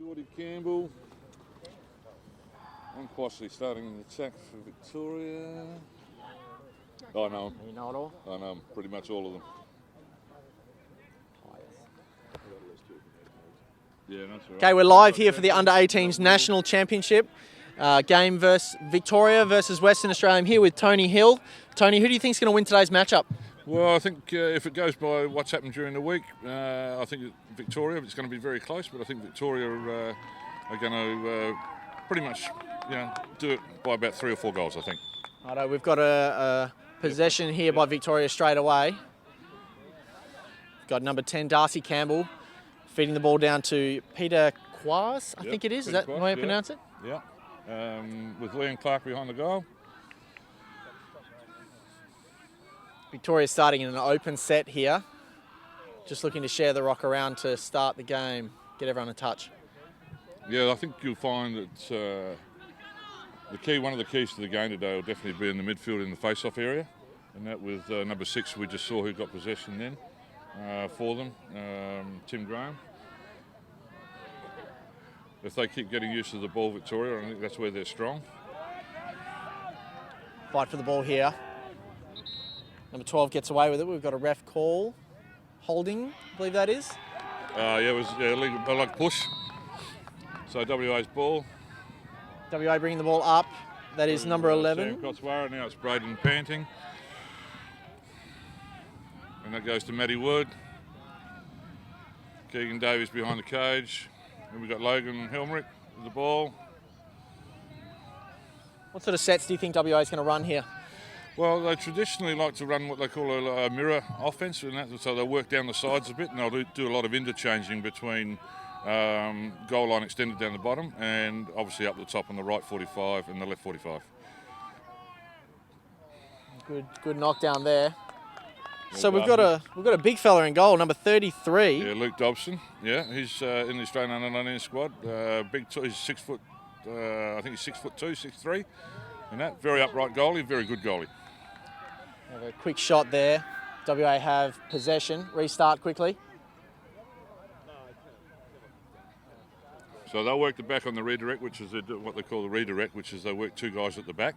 Geordie Campbell. And Quashley starting the attack for Victoria. I know them. You know it all? I know them, pretty much all of them. Oh, yes. Yeah, that's right. Okay, we're live here for the Under-18s National Championship game versus Victoria versus Western Australia. I'm here with Tony Hill. Tony, who do you think is going to win today's matchup? Well, I think if it goes by what's happened during the week, I think Victoria, it's going to be very close, but I think Victoria are going to pretty much do it by about 3 or 4 goals, I think. Righto, we've got a possession here by Victoria straight away. We've got number 10, Darcy Campbell, feeding the ball down to Peter Quas, I think it is. Is that the way I pronounce it? Yeah, with Liam Clark behind the goal. Victoria starting in an open set here. Just looking to share the rock around to start the game, get everyone a touch. Yeah, I think you'll find that one of the keys to the game today will definitely be in the midfield in the face-off area. And that with number 6, we just saw who got possession then for them, Tim Graham. If they keep getting used to the ball, Victoria, I think that's where they're strong. Fight for the ball here. Number 12 gets away with it. We've got a ref call. Holding, I believe that is. It was a like push. So WA's ball. WA bringing the ball up. That is number 11. Cotswara, now it's Braden Panting. And that goes to Matty Wood. Keegan Davies behind the cage. And we've got Logan Helmrich with the ball. What sort of sets do you think WA is going to run here? Well, they traditionally like to run what they call a mirror offence, and so they'll work down the sides a bit, and they'll do a lot of interchanging between goal line extended down the bottom and obviously up the top on the right 45 and the left 45. Good knockdown there. So we've got a big fella in goal, number 33. Yeah, Luke Dobson. Yeah, he's in the Australian under-19 squad. He's 6 foot. I think he's 6'2", 6'3", and that very upright goalie, very good goalie. Have a quick shot there. WA have possession. Restart quickly. So they'll work the back on the redirect, which is what they call the redirect, which is they work 2 guys at the back.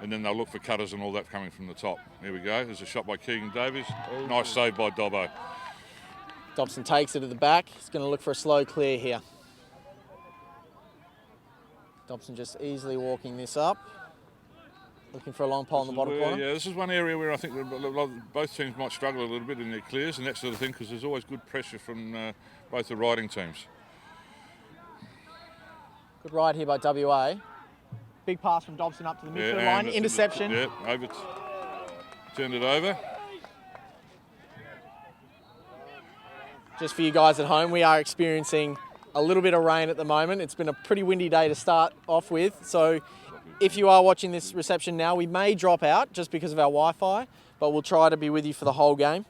And then they'll look for cutters and all that coming from the top. Here we go. There's a shot by Keegan Davies. Nice save by Dobbo. Dobson takes it to the back. He's going to look for a slow clear here. Dobson just easily walking this up. Looking for a long pole in the bottom corner. Yeah, this is one area where I think both teams might struggle a little bit in their clears and that sort of thing, because there's always good pressure from both the riding teams. Good ride here by WA. Big pass from Dobson up to the midfield line. Interception. Turned it over. Just for you guys at home, we are experiencing a little bit of rain at the moment. It's been a pretty windy day to start off with. So if you are watching this reception now, we may drop out just because of our Wi-Fi, but we'll try to be with you for the whole game.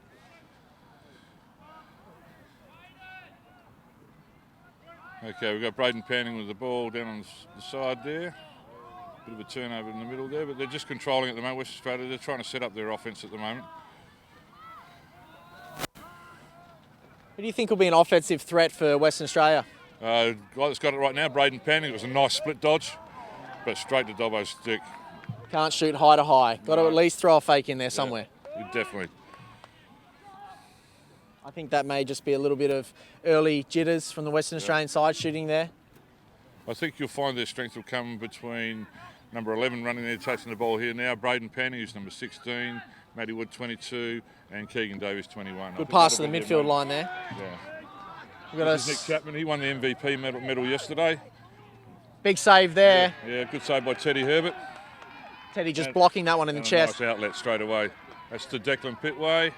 Okay, we've got Braden Panning with the ball down on the side there. Bit of a turnover in the middle there, but they're just controlling at the moment. Western Australia, they're trying to set up their offence at the moment. Who do you think will be an offensive threat for Western Australia? The guy that's got it right now, Braden Panning. It was a nice split dodge, but straight to Dobbo's stick. Can't shoot high to high. Got to at least throw a fake in there somewhere. Yeah, definitely. I think that may just be a little bit of early jitters from the Western Australian side shooting there. I think you'll find their strength will come between number 11 running there, chasing the ball here now, Braden Panning, who's number 16, Matty Wood 22, and Keegan Davies 21. Good pass to the midfield line there. Yeah. This is Nick Chapman. He won the MVP medal yesterday. Big save there. Yeah, good save by Teddy Herbert. Teddy just blocking that one in the chest. Nice outlet straight away. That's to Declan Pitway.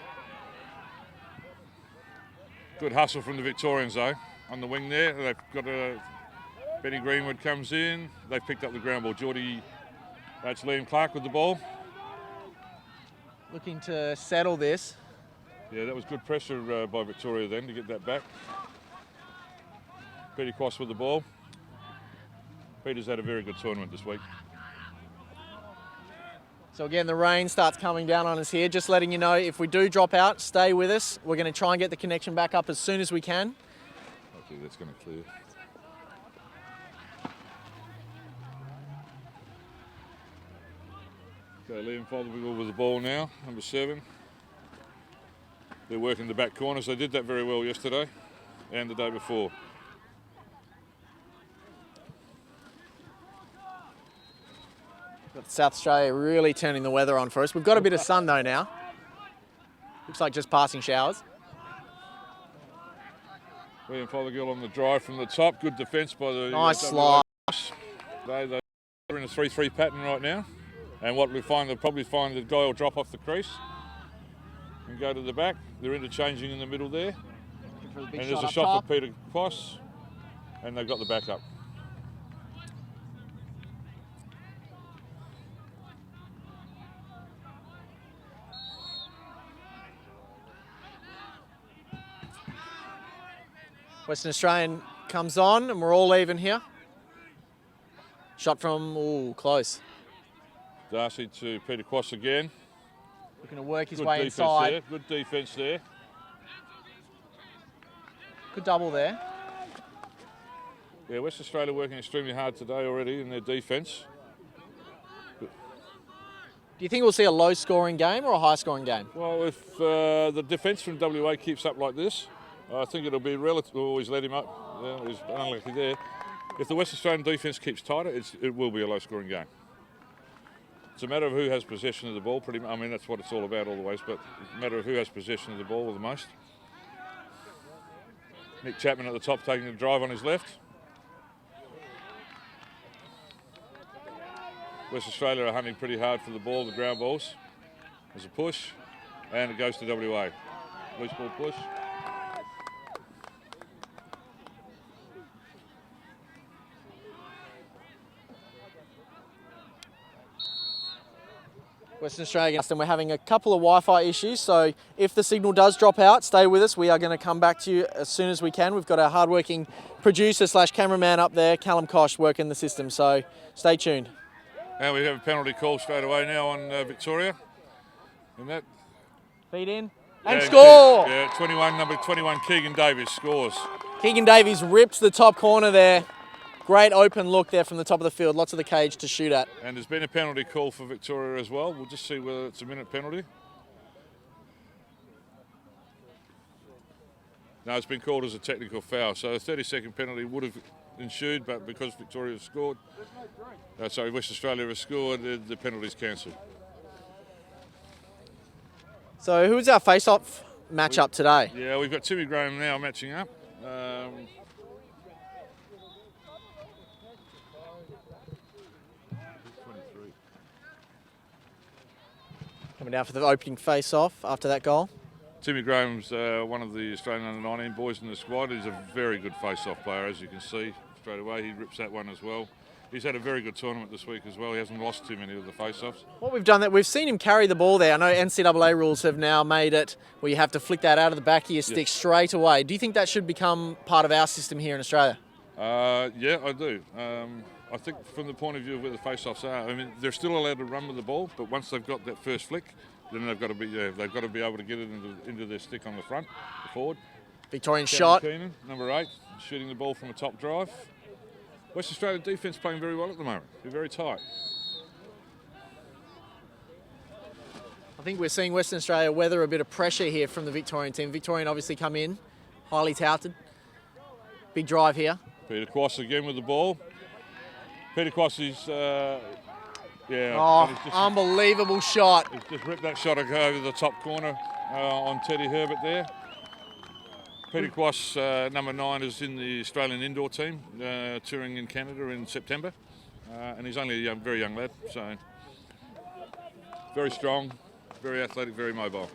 Good hustle from the Victorians though. On the wing there, they've got a... Benny Greenwood comes in. They've picked up the ground ball. That's Liam Clark with the ball. Looking to settle this. Yeah, that was good pressure by Victoria then to get that back. Peter Cross with the ball. Peter's had a very good tournament this week. So again, the rain starts coming down on us here. Just letting you know, if we do drop out, stay with us. We're going to try and get the connection back up as soon as we can. Hopefully that's going to clear. Okay, Liam Fothergill with the ball now, number 7. They're working the back corners. They did that very well yesterday and the day before. Got South Australia really turning the weather on for us. We've got a bit of sun though now. Looks like just passing showers. Liam Fothergill on the drive from the top. Good defence by the... Nice slide. They're in a 3-3 pattern right now. And what we find, they'll probably find the guy will drop off the crease and go to the back. They're interchanging in the middle there. And there's a shot for Peter Quass. And they've got the back up. Western Australian comes on and we're all even here. Shot from, ooh, close. Darcy to Peter Quass again. Looking to work his Good way defence inside. there. Good defence there. Good double there. Yeah, West Australia working extremely hard today already in their defence. Do you think we'll see a low-scoring game or a high-scoring game? Well, if the defence from WA keeps up like this, I think it'll be relative. We'll always let him up. Yeah, he's unlucky there. If the West Australian defence keeps tighter, it will be a low-scoring game. It's a matter of who has possession of the ball. Pretty much, I mean, that's what it's all about always, but it's a matter of who has possession of the ball the most. Nick Chapman at the top taking the drive on his left. West Australia are hunting pretty hard for the ball, the ground balls. There's a push, and it goes to WA. Loose ball push. Western Australia, and we're having a couple of Wi-Fi issues, so if the signal does drop out, stay with us. We are going to come back to you as soon as we can. We've got our hard-working producer / cameraman up there, Callum Kosh, working the system, so stay tuned. And we have a penalty call straight away now on Victoria. And that... Feed in. And score! Yeah, number 21, Keegan Davies scores. Keegan Davies rips the top corner there. Great open look there from the top of the field. Lots of the cage to shoot at. And there's been a penalty call for Victoria as well. We'll just see whether it's a minute penalty. No, it's been called as a technical foul. So a 30-second penalty would have ensued, but because Victoria has scored, West Australia has scored, the penalty's cancelled. So who's our face-off match-up today? Yeah, we've got Timmy Graham now matching up. Coming down for the opening face-off after that goal. Timmy Graham's one of the Australian under-19 boys in the squad. He's a very good face-off player, as you can see straight away. He rips that one as well. He's had a very good tournament this week as well. He hasn't lost too many of the face-offs. What we've done, that we've seen him carry the ball there. I know NCAA rules have now made it where you have to flick that out of the back of your stick straight away. Do you think that should become part of our system here in Australia? Yeah, I do. I think from the point of view of where the face-offs are, I mean, they're still allowed to run with the ball, but once they've got that first flick, then they've got to be able to get it into their stick on the front, the forward. Victorian shot. Keenan, number 8, shooting the ball from a top drive. West Australia defence playing very well at the moment. They're very tight. I think we're seeing Western Australia weather a bit of pressure here from the Victorian team. Victorian obviously come in, highly touted. Big drive here. Peter Quass again with the ball. Peter Quass is, unbelievable shot. He's just ripped that shot over the top corner on Teddy Herbert there. Peter Quass, number 9, is in the Australian indoor team, touring in Canada in September. And he's only a very young lad, so very strong, very athletic, very mobile.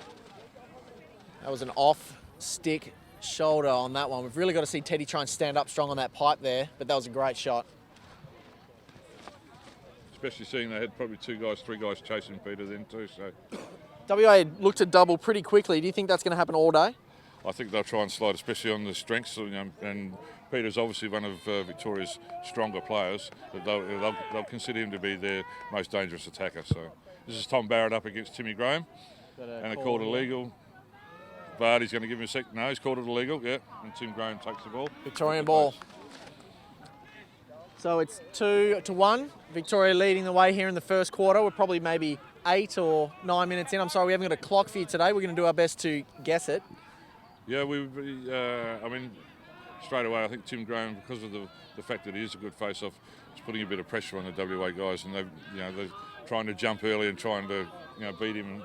That was an off-stick shoulder on that one. We've really got to see Teddy try and stand up strong on that pipe there, but that was a great shot. Especially seeing they had probably 3 guys chasing Peter then too. So WA looked to double pretty quickly. Do you think that's going to happen all day? I think they'll try and slide, especially on the strengths. And Peter's obviously one of Victoria's stronger players. But they'll consider him to be their most dangerous attacker. So this is Tom Barrett up against Timmy Graham, and a call illegal. Vardy's going to give him a sec. No, he's called it illegal. Yeah, and Tim Graham takes the ball. Victorian ball. So it's 2-1. Victoria leading the way here in the first quarter. We're probably maybe 8 or 9 minutes in. I'm sorry, we haven't got a clock for you today. We're going to do our best to guess it. Yeah, I mean, straight away, I think Tim Graham, because of the fact that he is a good face-off, is putting a bit of pressure on the WA guys, and they're trying to jump early and trying to beat him,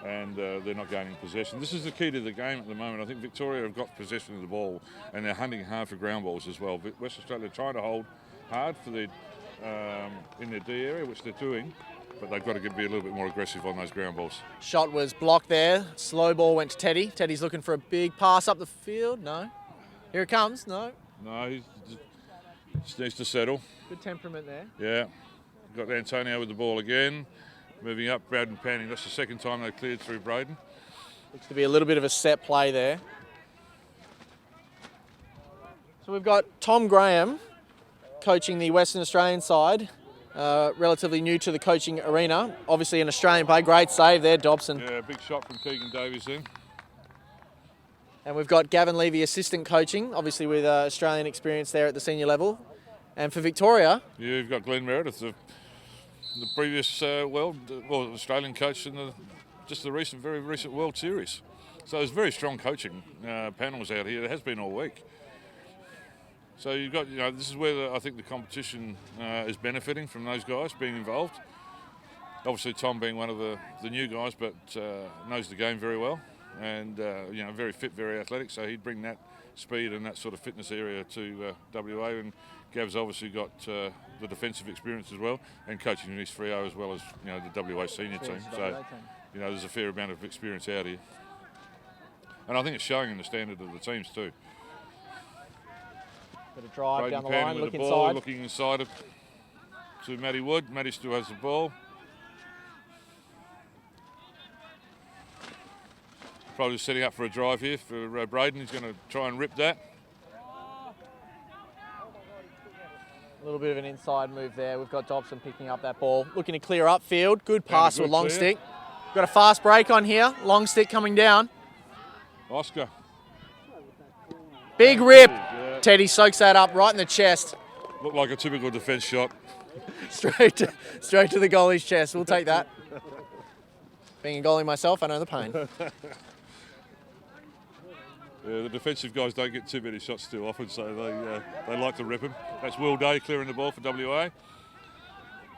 and they're not gaining possession. This is the key to the game at the moment. I think Victoria have got possession of the ball, and they're hunting hard for ground balls as well. But West Australia are trying to hold hard for their in their D area, which they're doing, but they've got to be a little bit more aggressive on those ground balls. Shot was blocked there. Slow ball went to Teddy. Teddy's looking for a big pass up the field. No. Here it comes. No. No, he just needs to settle. Good temperament there. Yeah. Got Antonio with the ball again. Moving up, Braden panning. That's the second time they cleared through Braden. Looks to be a little bit of a set play there. So we've got Tom Graham coaching the Western Australian side. Relatively new to the coaching arena. Obviously an Australian play. Great save there, Dobson. Yeah, big shot from Keegan Davies then. And we've got Gavin Levy assistant coaching, obviously with Australian experience there at the senior level. And for Victoria... Yeah, you've got Glenn Meredith, the previous Australian coach in the very recent World Series. So there's very strong coaching panels out here. It has been all week. So you've got, this is where I think the competition is benefiting from those guys being involved. Obviously Tom being one of the new guys, but knows the game very well, and very fit, very athletic. So he'd bring that speed and that sort of fitness area to WA. And Gav's obviously got the defensive experience as well, and coaching in his Freo as well as the WA senior team. So there's a fair amount of experience out here, and I think it's showing in the standard of the teams too. Bit of drive Braden down the Panning line, with look the ball, inside. looking inside to Matty Wood. Matty still has the ball. Probably setting up for a drive here for Braden. He's going to try and rip that. A little bit of an inside move there. We've got Dobson picking up that ball. Looking to clear upfield. Good pass to a long stick. Got a fast break on here. Long stick coming down. Oscar. Big rip. Yeah. Teddy soaks that up right in the chest. Looked like a typical defence shot. straight to the goalie's chest. We'll take that. Being a goalie myself, I know the pain. Yeah, the defensive guys don't get too many shots too often, so they like to rip them. That's Will Day clearing the ball for WA.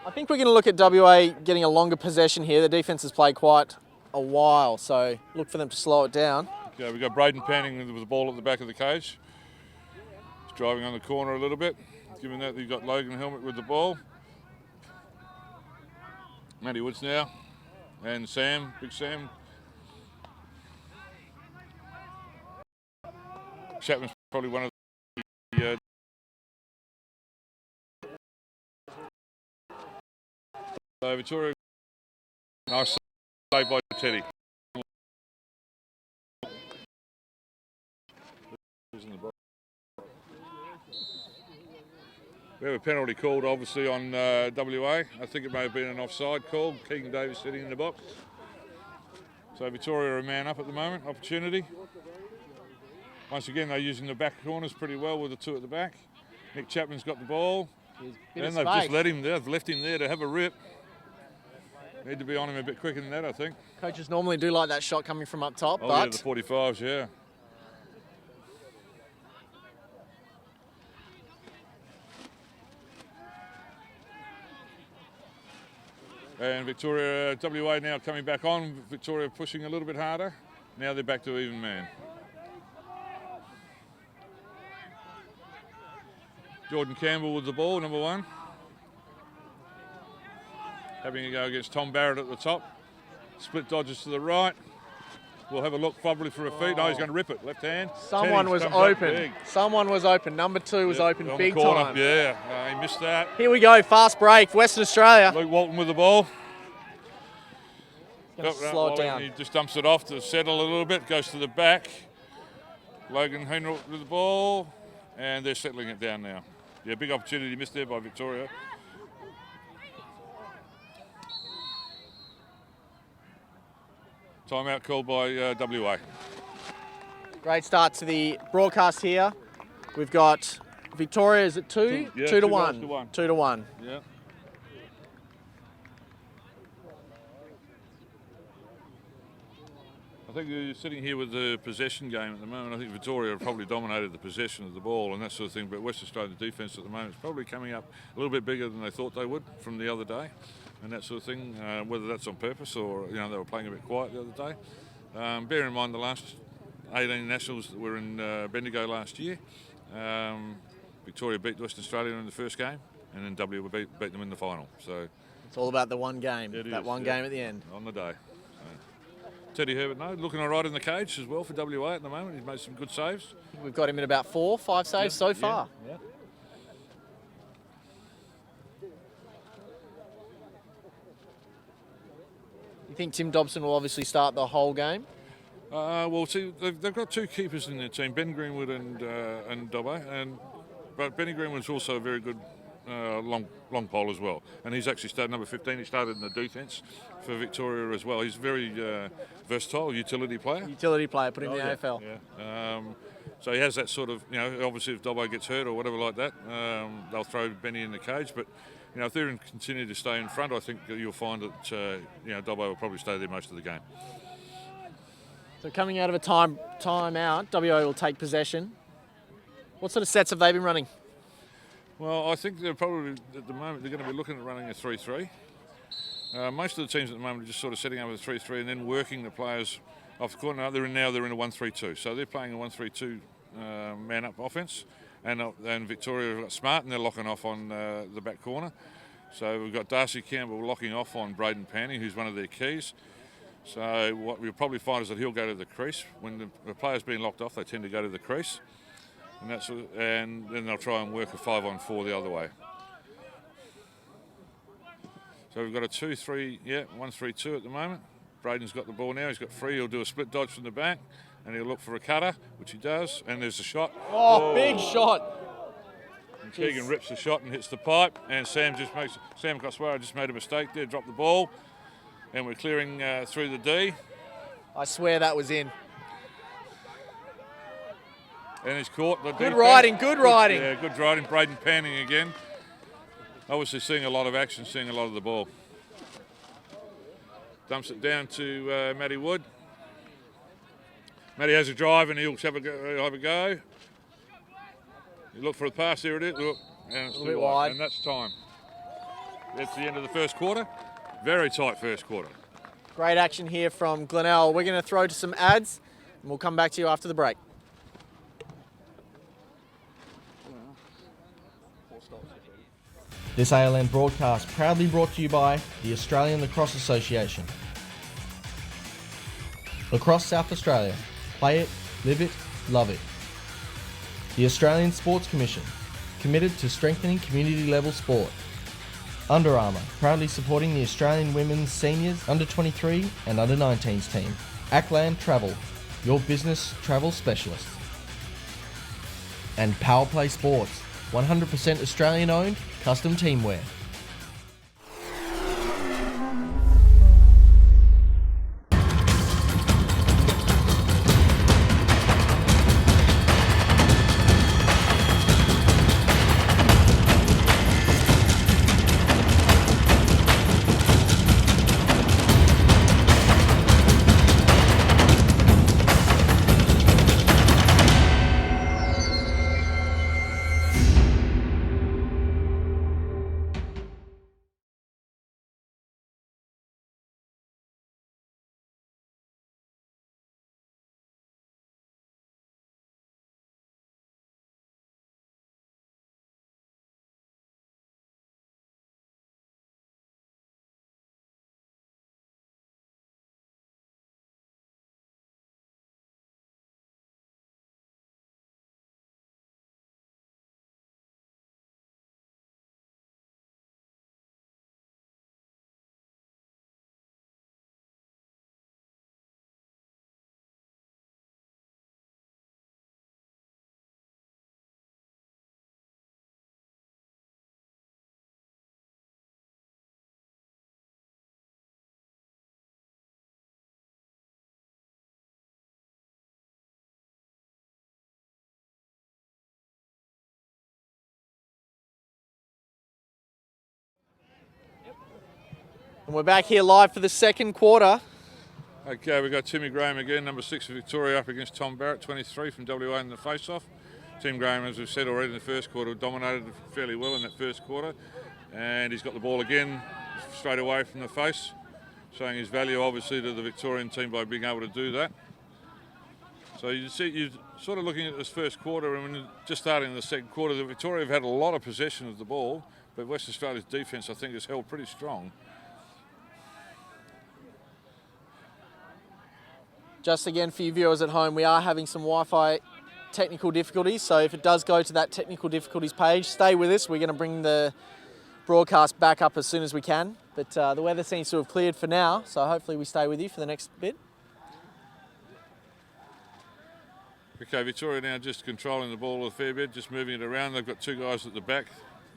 I think we're going to look at WA getting a longer possession here. The defence has played quite a while, so look for them to slow it down. Okay, we've got Braden Panning with the ball at the back of the cage. He's driving on the corner a little bit. Given that, you've got Logan Helmet with the ball. Matty Woods now. And Sam, Big Sam. Chapman's probably one of the Victoria. Nice save by Teddy. We have a penalty called, obviously, on WA. I think it may have been an offside call. Keegan Davis sitting in the box. So Victoria are a man up at the moment. Opportunity. Once again, they're using the back corners pretty well with the two at the back. Nick Chapman's got the ball. And they've just left him there to have a rip. Need to be on him a bit quicker than that, I think. Coaches normally do like that shot coming from up top, but... yeah, the 45s, yeah. And Victoria, WA now coming back on. Victoria pushing a little bit harder. Now they're back to even man. Jordan Campbell with the ball, number 1. Having a go against Tom Barrett at the top. Split dodges to the right. We'll have a look probably for a feet. No, he's going to rip it. Left hand. Someone was open. Someone was open. Number 2 was open big time. Yeah, he missed that. Here we go. Fast break. Western Australia. Luke Walton with the ball. Slow it down. He just dumps it off to settle a little bit. Goes to the back. Logan Henry with the ball. And they're settling it down now. Yeah, big opportunity missed there by Victoria. Timeout called by WA. Great start to the broadcast here. We've got Victoria, is it 2? Yeah, 2 to 1. 2 to 1. Yeah. I think you're sitting here with the possession game at the moment. I think Victoria have probably dominated the possession of the ball and that sort of thing, but West Australia's defence at the moment is probably coming up a little bit bigger than they thought they would from the other day and that sort of thing, whether that's on purpose or they were playing a bit quiet the other day. Bear in mind the last 18 nationals that were in Bendigo last year, Victoria beat Western Australia in the first game and then W beat them in the final. So it's all about the one game, game at the end. On the day. Teddy Herbert, looking all right in the cage as well for WA at the moment. He's made some good saves. We've got him in about 4-5 saves so far. Yeah. You think Tim Dobson will obviously start the whole game? Well, see, they've got two keepers in their team, Ben Greenwood and Dobbo, but Benny Greenwood's also a very good long pole as well, and he's actually started number 15. He started in the defence for Victoria as well. He's a very versatile utility player. Put in the AFL. Yeah. So he has that sort of, obviously if Dobbo gets hurt or whatever like that, they'll throw Benny in the cage. But if they're continue to stay in front, I think you'll find that Dobbo will probably stay there most of the game. So coming out of a time out, WA will take possession. What sort of sets have they been running? Well, I think they're probably, at the moment, they're going to be looking at running a 3-3. Most of the teams at the moment are just sort of setting up a 3-3 and then working the players off the corner. They're in a 1-3-2. So they're playing a 1-3-2 man-up offence. And Victoria have got smart and they're locking off on the back corner. So we've got Darcy Campbell locking off on Braden Panning, who's one of their keys. So what we'll probably find is that he'll go to the crease. When the player's being locked off, they tend to go to the crease. And then they'll try and work a 5-on-4 the other way. So we've got a 2-3, 1-3-2 at the moment. Braden's got the ball now. He's got free. He'll do a split dodge from the back, and he'll look for a cutter, which he does. And there's a shot. Oh. Big shot! And Keegan rips the shot and hits the pipe. And Sam Koswara just made a mistake there, dropped the ball, and we're clearing through the D. I swear that was in. And he's caught. Good riding. Yeah, good riding. Braden Panning again. Obviously seeing a lot of action, seeing a lot of the ball. Dumps it down to Matty Wood. Matty has a drive and he'll have a go. You look for the pass, there it is. Look, and it's a bit wide. And that's time. That's the end of the first quarter. Very tight first quarter. Great action here from Glenelg. We're going to throw to some ads and we'll come back to you after the break. This ALN broadcast proudly brought to you by the Australian Lacrosse Association. Lacrosse South Australia. Play it, live it, love it. The Australian Sports Commission. Committed to strengthening community level sport. Under Armour. Proudly supporting the Australian women's seniors, under 23 and under 19s team. Ackland Travel. Your business travel specialist. And Power Play Sports. 100% Australian owned, custom teamwear. And we're back here live for the second quarter. Okay, we've got Timmy Graham again, number 6 for Victoria, up against Tom Barrett, 23 from WA in the face-off. Tim Graham, as we've said already in the first quarter, dominated fairly well in that first quarter, and he's got the ball again straight away from the face, showing his value obviously to the Victorian team by being able to do that. So you see, you're sort of looking at this first quarter, and when you're just starting in the second quarter, the Victoria have had a lot of possession of the ball, but West Australia's defence, I think, has held pretty strong. Just again for you viewers at home, we are having some Wi-Fi technical difficulties, so if it does go to that technical difficulties page, stay with us. We're going to bring the broadcast back up as soon as we can, but the weather seems to have cleared for now, so hopefully we stay with you for the next bit. Okay, Victoria now just controlling the ball a fair bit, just moving it around. They've got 2 guys at the back.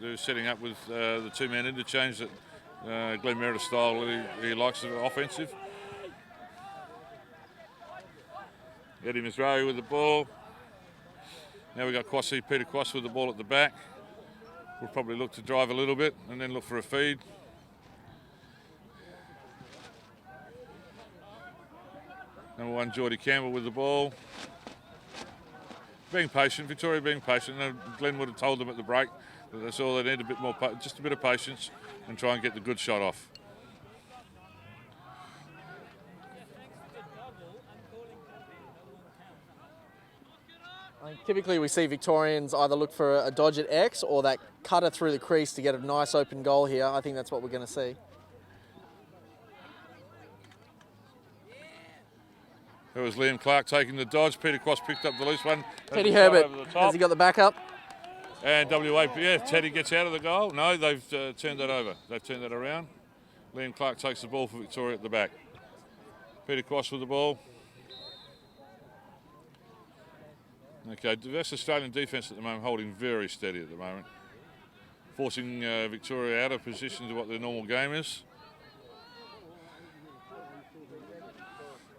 They're setting up with the 2-man interchange that Glenn Meredith style he likes, offensive. Eddie Mizrahi with the ball. Now we've got Peter Quass with the ball at the back. We'll probably look to drive a little bit and then look for a feed. Number 1, Geordie Campbell with the ball. Being patient, Victoria being patient. Glenn would have told them at the break that that's all they need, just a bit of patience and try and get the good shot off. Typically we see Victorians either look for a dodge at X or that cutter through the crease to get a nice open goal here. I think that's what we're going to see. It was Liam Clark taking the dodge. Peter Quass picked up the loose one. Teddy Herbert, has he got the backup? And WA, yeah, Teddy gets out of the goal. No, they've turned that over. They've turned that around. Liam Clark takes the ball for Victoria at the back. Peter Quass with the ball. Okay, the West Australian defence at the moment holding very steady at the moment. Forcing Victoria out of position to what their normal game is.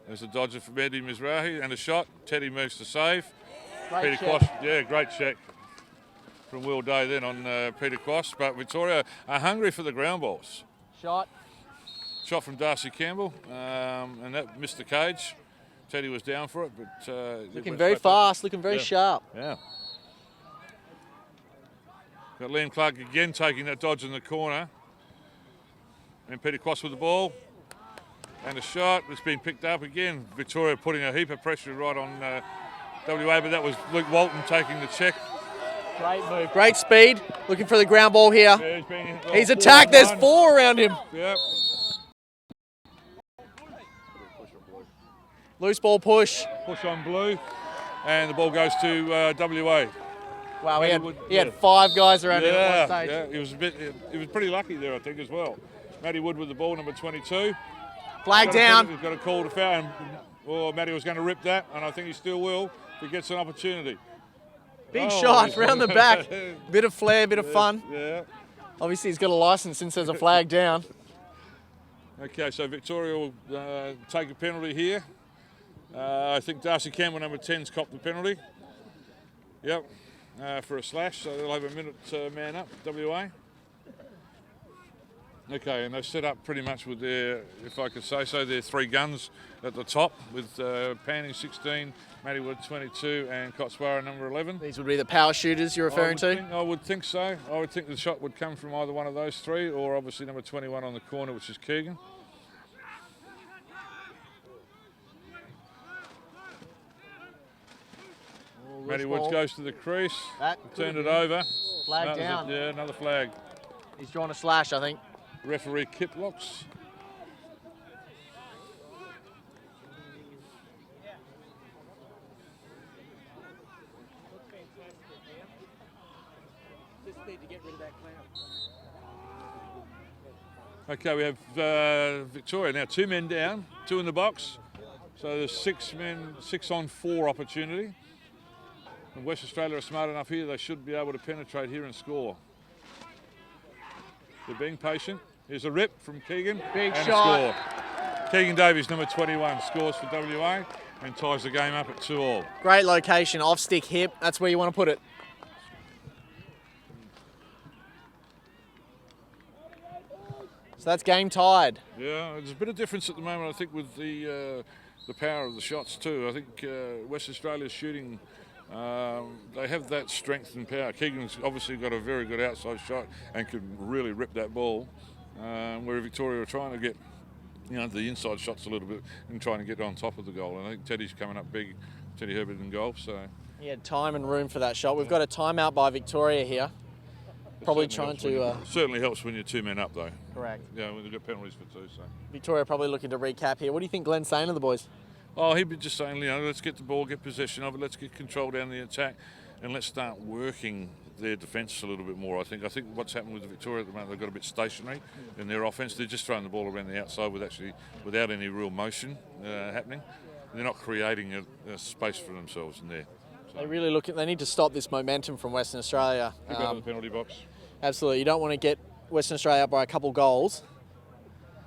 There's a dodger from Eddie Mizrahi and a shot. Teddy moves to save. Great Peter Quass, yeah, great check from Will Day then on Peter Quass. But Victoria are hungry for the ground balls. Shot from Darcy Campbell, and that missed the cage. Teddy was down for it, but looking very fast, looking very sharp. Yeah. Got Liam Clark again taking that dodge in the corner. And Peter Quass with the ball. And a shot that's been picked up again. Victoria putting a heap of pressure right on WA, but that was Luke Walton taking the check. Great move, great speed. Looking for the ground ball here. Yeah, he's attacked, there's 4 around him. Yep. Loose ball push. Push on blue, and the ball goes to WA. Wow, he had 5 guys around him at one stage. Yeah, he was pretty lucky there, I think, as well. Matty Wood with the ball, number 22. Flag down. He's got a call to foul, and Matty was going to rip that, and I think he still will if he gets an opportunity. Big shot round the back. Bit of flair, bit of fun. Yeah. Obviously, he's got a licence since there's a flag down. Okay, so Victoria will take a penalty here. I think Darcy Campbell, number 10's copped the penalty. Yep, for a slash, so they'll have a minute man up, WA. Okay, and they've set up pretty much with their, if I could say so, their 3 guns at the top with Panning 16, Matty Wood 22 and Cotswara number 11. These would be the power shooters you're referring to? I would think so. I would think the shot would come from either one of those 3 or obviously number 21 on the corner, which is Keegan. Matty Woods goes to the crease, turned it over. Flag down. Yeah, another flag. He's drawn a slash, I think. Referee Kiplocks. Okay, we have Victoria now, 2 men down, 2 in the box. So there's 6 men, 6 on 4 opportunity. And West Australia are smart enough here, they should be able to penetrate here and score. They're being patient. Here's a rip from Keegan. Big and shot. A score. Keegan Davies, number 21, scores for WA and ties the game up at 2-2. Great location, off stick hip. That's where you want to put it. So that's game tied. Yeah, there's a bit of difference at the moment, I think, with the power of the shots too. I think West Australia's shooting, they have that strength and power. Keegan's obviously got a very good outside shot and can really rip that ball, where Victoria are trying to get the inside shots a little bit and trying to get on top of the goal. And I think Teddy's coming up big, Teddy Herbert in goal. So He had time and room for that shot. We've got a timeout by Victoria here. Probably trying to... certainly helps when you're 2 men up, though. Correct. Yeah, when they've got penalties for 2, so... Victoria probably looking to recap here. What do you think Glenn's saying to the boys? Oh, he'd be just saying, let's get the ball, get possession of it, let's get control down the attack, and let's start working their defence a little bit more. I think what's happened with Victoria at the moment, they've got a bit stationary in their offence. They're just throwing the ball around the outside without any real motion happening. They're not creating a space for themselves in there. So. They need to stop this momentum from Western Australia. Keep out of the penalty box. Absolutely. You don't want to get Western Australia up by a couple goals.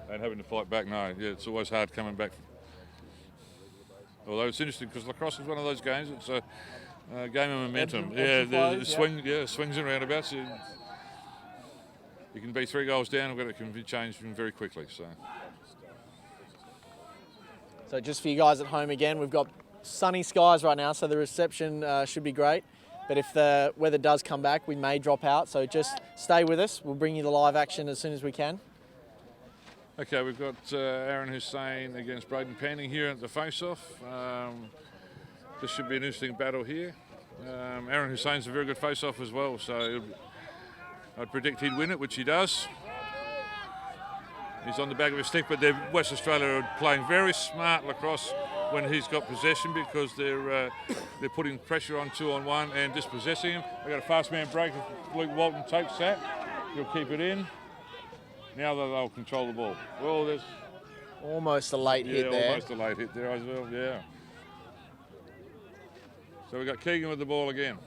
And having to fight back, no. Yeah, it's always hard coming back. Although it's interesting because lacrosse is one of those games. It's a game of momentum. Swings and roundabouts. You can be 3 goals down, but it can be changed very quickly. So just for you guys at home again, we've got sunny skies right now, so the reception should be great. But if the weather does come back, we may drop out. So just stay with us. We'll bring you the live action as soon as we can. Okay, we've got Aaron Hussein against Braden Panning here at the face-off. This should be an interesting battle here. Aaron Hussein's a very good face-off as well, so I'd predict he'd win it, which he does. He's on the back of his stick, but West Australia are playing very smart lacrosse when he's got possession because they're putting pressure on 2-on-1 and dispossessing him. They've got a fast man break. If Luke Walton takes that, he'll keep it in. Now they'll control the ball. Well, there's almost a late hit there. Almost a late hit there as well, yeah. So we've got Keegan with the ball again.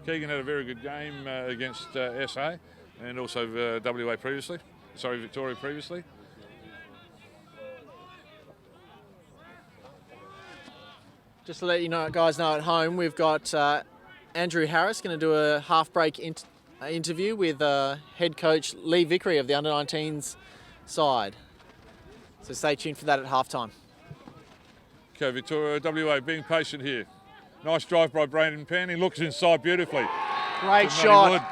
Keegan had a very good game against SA and also Victoria previously. Just to let you guys know at home, we've got Andrew Harris going to do a half-break interview with head coach Lee Vickery of the under-19s side. So stay tuned for that at halftime. Okay, Victoria, WA being patient here. Nice drive by Braden Panning, looks inside beautifully. Great shot.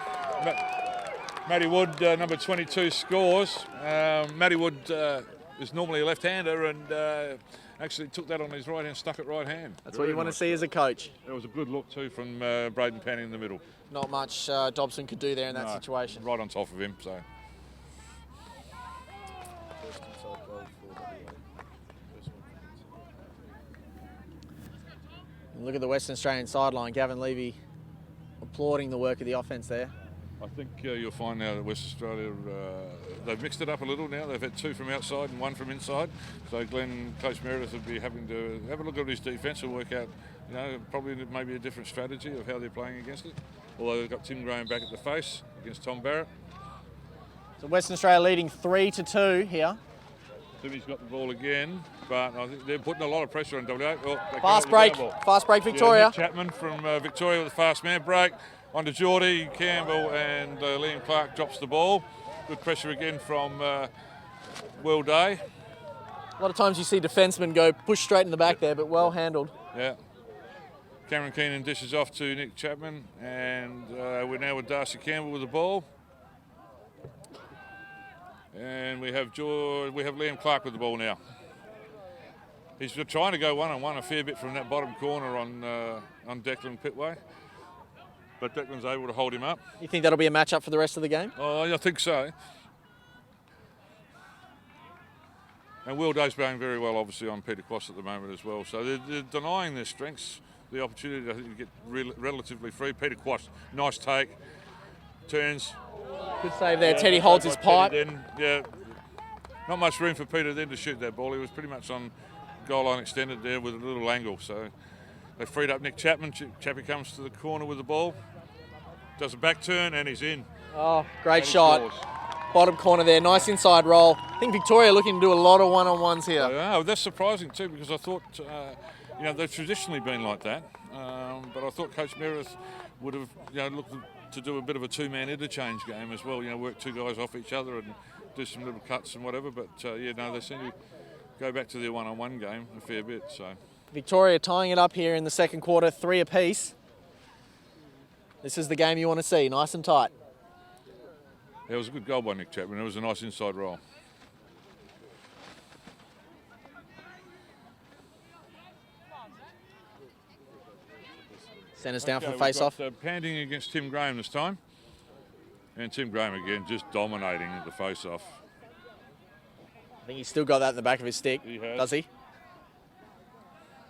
Matty Wood, number 22, scores. Matty Wood is normally a left-hander and actually took that on his right hand, stuck it right hand. That's what you want to see as a coach. It was a good look too from Braden Panning in the middle. Not much Dobson could do there in that situation. Right on top of him, so. Look at the Western Australian sideline. Gavin Levy applauding the work of the offence there. I think you'll find now that West Australia, they've mixed it up a little now. They've had 2 from outside and 1 from inside. So Coach Meredith would be having to have a look at his defence and work out, probably maybe a different strategy of how they're playing against it. Although they've got Tim Graham back at the face against Tom Barrett. So Western Australia leading 3-2 here. Timmy's got the ball again, but I think they're putting a lot of pressure on WA. Fast break Victoria. Yeah, Nick Chapman from Victoria with a fast man break. On to Geordie, Campbell and Liam Clark drops the ball. Good pressure again from Will Day. A lot of times you see defensemen go push straight in the back there, but well handled. Yeah. Cameron Keenan dishes off to Nick Chapman, and we're now with Darcy Campbell with the ball. And we have Liam Clark with the ball now. He's trying to go one-on-one a fair bit from that bottom corner on Declan Pitway. But Declan's able to hold him up. You think that'll be a match-up for the rest of the game? Oh, I think so. And Will Day's playing very well, obviously, on Peter Quast at the moment as well. So they're denying their strengths, the opportunity, I think, to get relatively free. Peter Quast, nice take, turns. Good save there. Teddy holds his pipe. Not much room for Peter then to shoot that ball. He was pretty much on goal line extended there with a little angle. So they freed up Nick Chapman. Chappie comes to the corner with the ball. Does a back turn and he's in. Oh, great shot. Bottom corner there, nice inside roll. I think Victoria looking to do a lot of one-on-ones here. Oh, that's surprising too because I thought, they've traditionally been like that. But I thought Coach Meredith would have, looked to do a bit of a 2-man interchange game as well. Work 2 guys off each other and do some little cuts and whatever. But yeah, no, they seem to go back to their one-on-one game a fair bit. So Victoria tying it up here in the second quarter, 3 apiece. This is the game you want to see, nice and tight. it was a good goal by Nick Chapman. It was a nice inside roll. Centres down for Okay, face-off. we've got, Panting against Tim Graham this time. And Tim Graham again just dominating at the face-off. I think he's still got that in the back of his stick, He has. does he?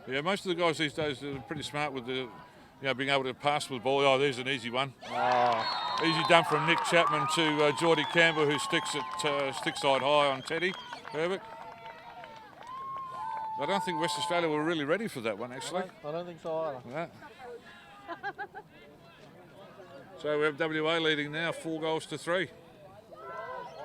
Yeah, most of the guys these days are pretty smart with being able to pass with the ball. Oh, there's an easy one. Oh, Easy done from Nick Chapman to Geordie Campbell, who sticks it stick side high on Teddy. Perfect. I don't think West Australia were really ready for that one, actually. I don't think so either. Yeah. So we have WA leading now, 4-3.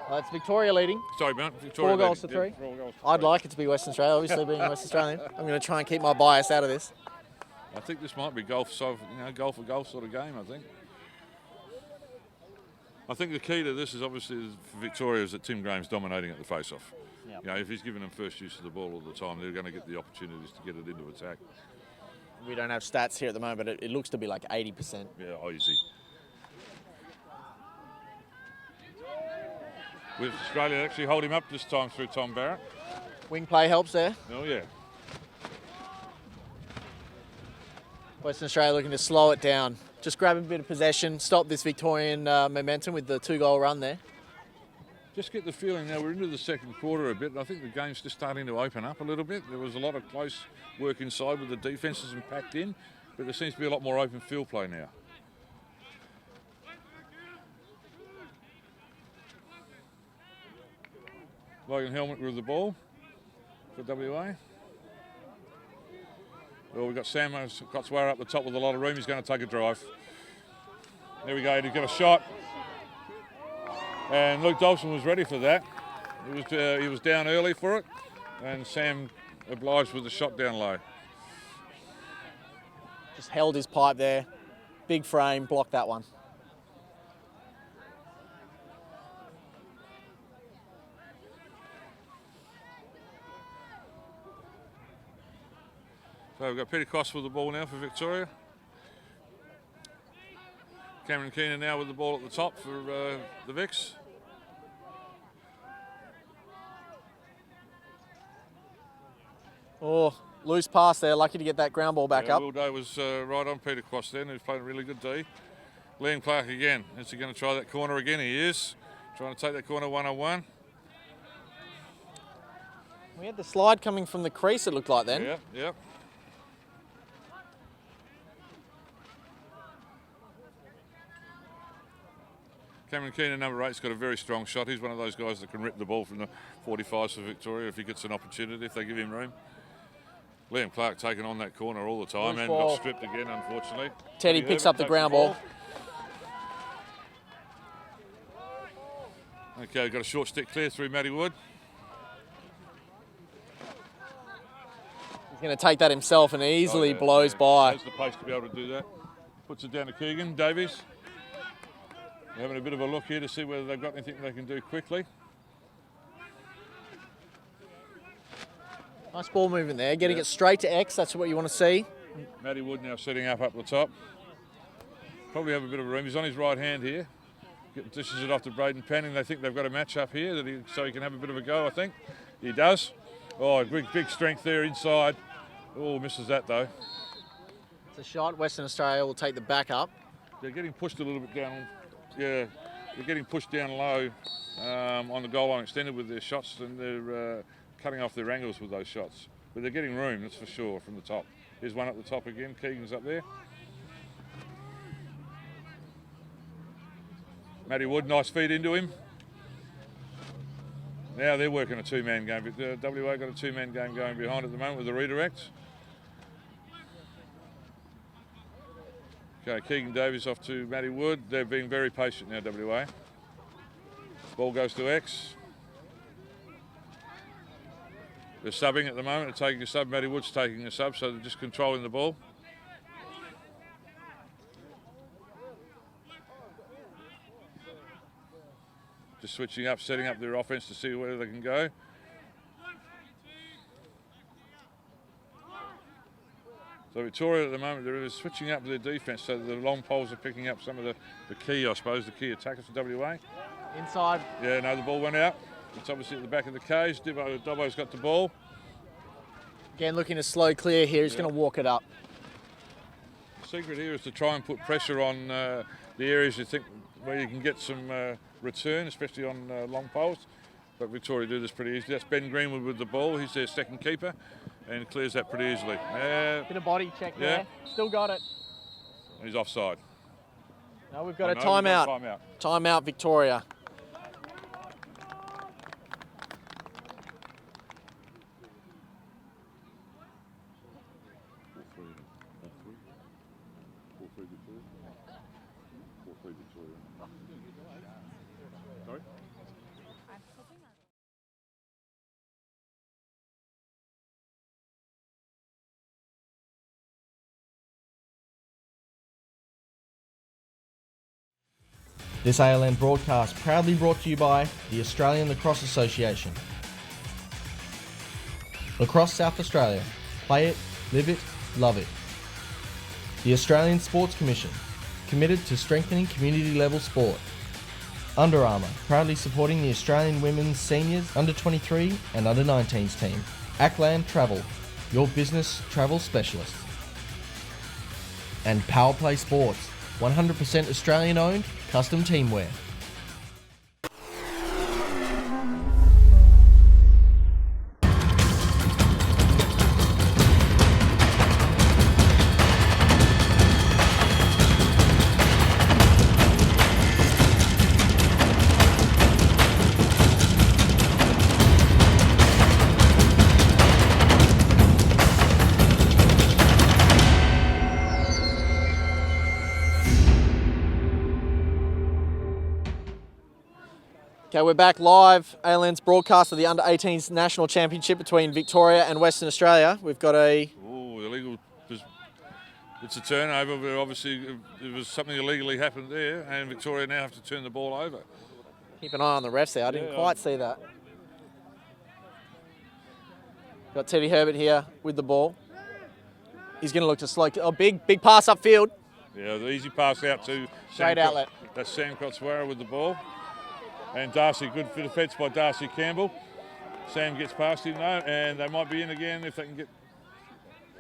It's Victoria leading. Sorry, Mount Victoria. 4 goals to leading. 3. Yeah, 4 goals to I'd 3. like it to be Western Australia, obviously being West Australian. I'm going to try and keep my bias out of this. I think this might be goal for goal sort of game. I think the key to this is obviously for Victoria is that Tim Graham's dominating at the face-off. Yep. You know, if he's giving them first use of the ball all the time, they're going to get the opportunities to get it into attack. We don't have stats here at the moment, but it looks to be like 80%. Yeah, easy. With Australia actually hold him up this time through Tom Barrett. Wing play helps there. Oh yeah. Western Australia looking to slow it down. Just grab a bit of possession, stop this Victorian momentum with the 2-goal run there. Just get the feeling now we're into the second quarter a bit, and I think the game's just starting to open up a little bit. There was a lot of close work inside with the defences and packed in, but there seems to be a lot more open field play now. Logan Helmet with the ball for WA. Well, we've got Sam Cotswara up the top with a lot of room. He's going to take a drive. There we go. He's got a shot. And Luke Dobson was ready for that. He was down early for it. And Sam obliged with the shot down low. Just held his pipe there. Big frame, blocked that one. So we've got Peter Koss with the ball now for Victoria. Cameron Keenan now with the ball at the top for the Vics. Oh, loose pass there. Lucky to get that ground ball back up. Will Day was right on Peter Koss then, who's played a really good D. Liam Clark again. Is he going to try that corner again? He is. Trying to take that corner one-on-one. We had the slide coming from the crease, it looked like then. Yep. Cameron Keenan, number 8's got a very strong shot. He's one of those guys that can rip the ball from the 45s for Victoria if he gets an opportunity, if they give him room. Liam Clark taking on that corner all the time Loose and ball. got stripped again, unfortunately. Teddy picks up the ground ball. Okay, got a short stick clear through Matty Wood. He's going to take that himself and easily Yeah, blows yeah. by. Has the pace to be able to do that. Puts it down to Keegan Davies. They're having a bit of a look here to see whether they've got anything they can do quickly. Nice ball movement there. Getting it straight to X, that's what you want to see. Matty Wood now setting up the top. Probably have a bit of room. He's on his right hand here. Dishes it off to Braden Panning. They think they've got a match up here so he can have a bit of a go, I think. He does. Oh, big strength there inside. Oh, misses that though. It's a shot. Western Australia will take the back up. They're getting pushed a little bit down. Yeah, they're getting pushed down low on the goal line extended with their shots, and they're cutting off their angles with those shots. But they're getting room, that's for sure, from the top. Here's one at the top again. Keegan's up there. Matty Wood, nice feed into him. Now they're working a two-man game. But WA got a two-man game going behind at the moment with the redirect. Okay, Keegan Davies off to Matty Wood. They're being very patient now, WA. Ball goes to X. They're subbing at the moment. They're taking a sub. Matty Wood's taking a sub, so they're just controlling the ball. just switching up, setting up their offence to see where they can go. So Victoria at the moment, they're switching up their defence, so the long poles are picking up some of the key, I suppose, the key attackers for WA. Inside. Yeah, no, the ball went out. It's obviously at the back of the cage. Dobbo's got the ball. Again, looking to slow clear here. He's going to walk it up. The secret here is to try and put pressure on the areas you think where you can get some return, especially on long poles. But Victoria do this pretty easily. That's Ben Greenwood with the ball. He's their second keeper and clears that pretty easily. Bit of body check there. Still got it. He's offside. No, we've got a timeout. Timeout, Victoria. Sorry? This ALN broadcast proudly brought to you by the Australian Lacrosse Association. Lacrosse South Australia. Play it, live it, love it. The Australian Sports Commission. Committed to strengthening community-level sport. Under Armour, proudly supporting the Australian women's seniors, under-23 and under-19s team. Ackland Travel, your business travel specialist. And Power Play Sports, 100% Australian-owned, custom teamwear. Okay, we're back live. ALN's broadcast of the Under-18s National Championship between Victoria and Western Australia. We've got a... Oh, illegal. It's a turnover, but obviously there was something illegally happened there, and Victoria now have to turn the ball over. Keep an eye on the refs there. I didn't quite see that. Got Teddy Herbert here with the ball. He's going to look to slow... Oh, big pass upfield. Yeah, the easy pass out to... Straight outlet. That's Sam Cotswara with the ball. And Darcy, good for defence by Darcy Campbell. Sam gets past him though, and they might be in again if they can get...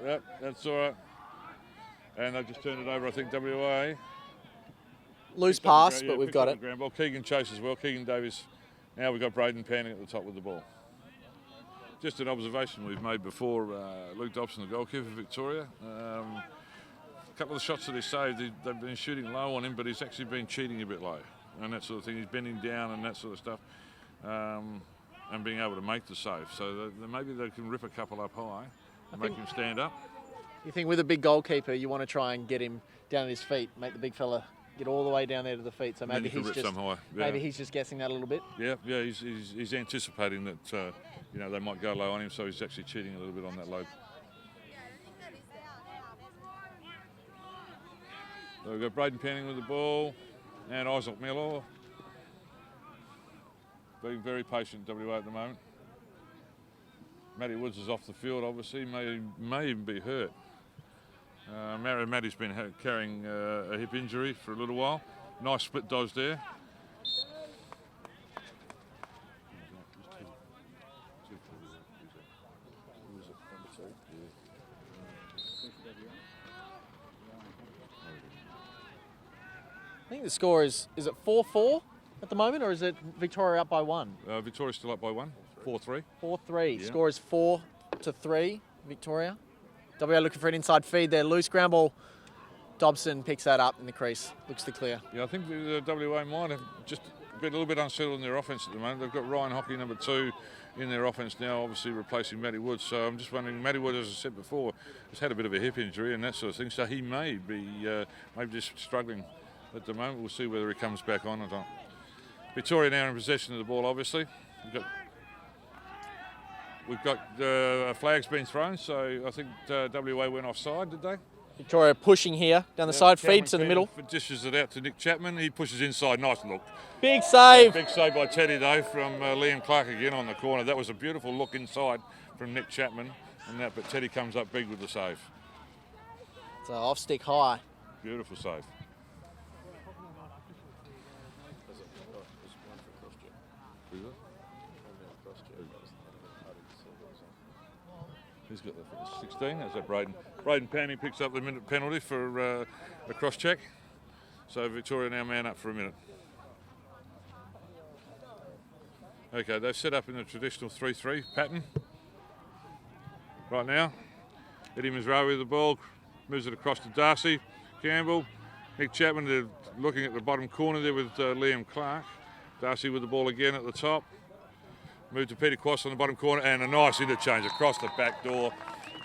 Yep, that's all right. And they've just turned it over, I think, WA. Loose pass, but we've got it. Well, Keegan Chase as well. Keegan Davis. Now we've got Braden Panning at the top with the ball. Just an observation we've made before. Luke Dobson, the goalkeeper for Victoria. A couple of the shots that he saved, they've been shooting low on him, but he's actually been cheating a bit low. And that sort of thing. He's bending down and that sort of stuff, and being able to make the save. So maybe they can rip a couple up high and make him stand up. You think with a big goalkeeper, you want to try and get him down at his feet, make the big fella get all the way down there to the feet. So maybe he's just maybe he's just guessing that a little bit. Yeah, he's anticipating that they might go low on him, so he's actually cheating a little bit on that load. So we've got Braden Panning with the ball. And Isaac Miller being very patient WA at the moment. Matty Woods is off the field, obviously, may even be hurt. Matty's been carrying a hip injury for a little while. Nice split dodge there. I think the score is it 4-4 at the moment, or is it Victoria up by 1? Victoria's still up by 1, 4-3. 4-3. Yeah. Score is 4-3, Victoria. WA looking for an inside feed there. Loose ground ball. Dobson picks that up in the crease. Looks to clear. Yeah, I think the WA might have just been a little bit unsettled in their offence at the moment. They've got Ryan Hockey, number 2, in their offence now, obviously replacing Matty Woods. So I'm just wondering, Matty Woods, as I said before, has had a bit of a hip injury and that sort of thing. So he may be maybe just struggling at the moment. We'll see whether he comes back on or not. Victoria now in possession of the ball, obviously. We've got a flag's been thrown, so I think WA went offside, did they? Victoria pushing here down the side, feed to the middle. Dishes it out to Nick Chapman. He pushes inside. Nice look. Big save. Big save by Teddy though from Liam Clark again on the corner. That was a beautiful look inside from Nick Chapman, but Teddy comes up big with the save. It's off stick high. Beautiful save. Who's got the 16? That's that Braden. Braden Panny picks up the minute penalty for a cross check. So Victoria now man up for a minute. Okay, they've set up in the traditional 3-3 pattern. Right now, Eddie Mizrahi with the ball, moves it across to Darcy Campbell. Nick Chapman, they're looking at the bottom corner there with Liam Clark. Darcy with the ball again at the top. Move to Peter Quast on the bottom corner, and a nice interchange across the back door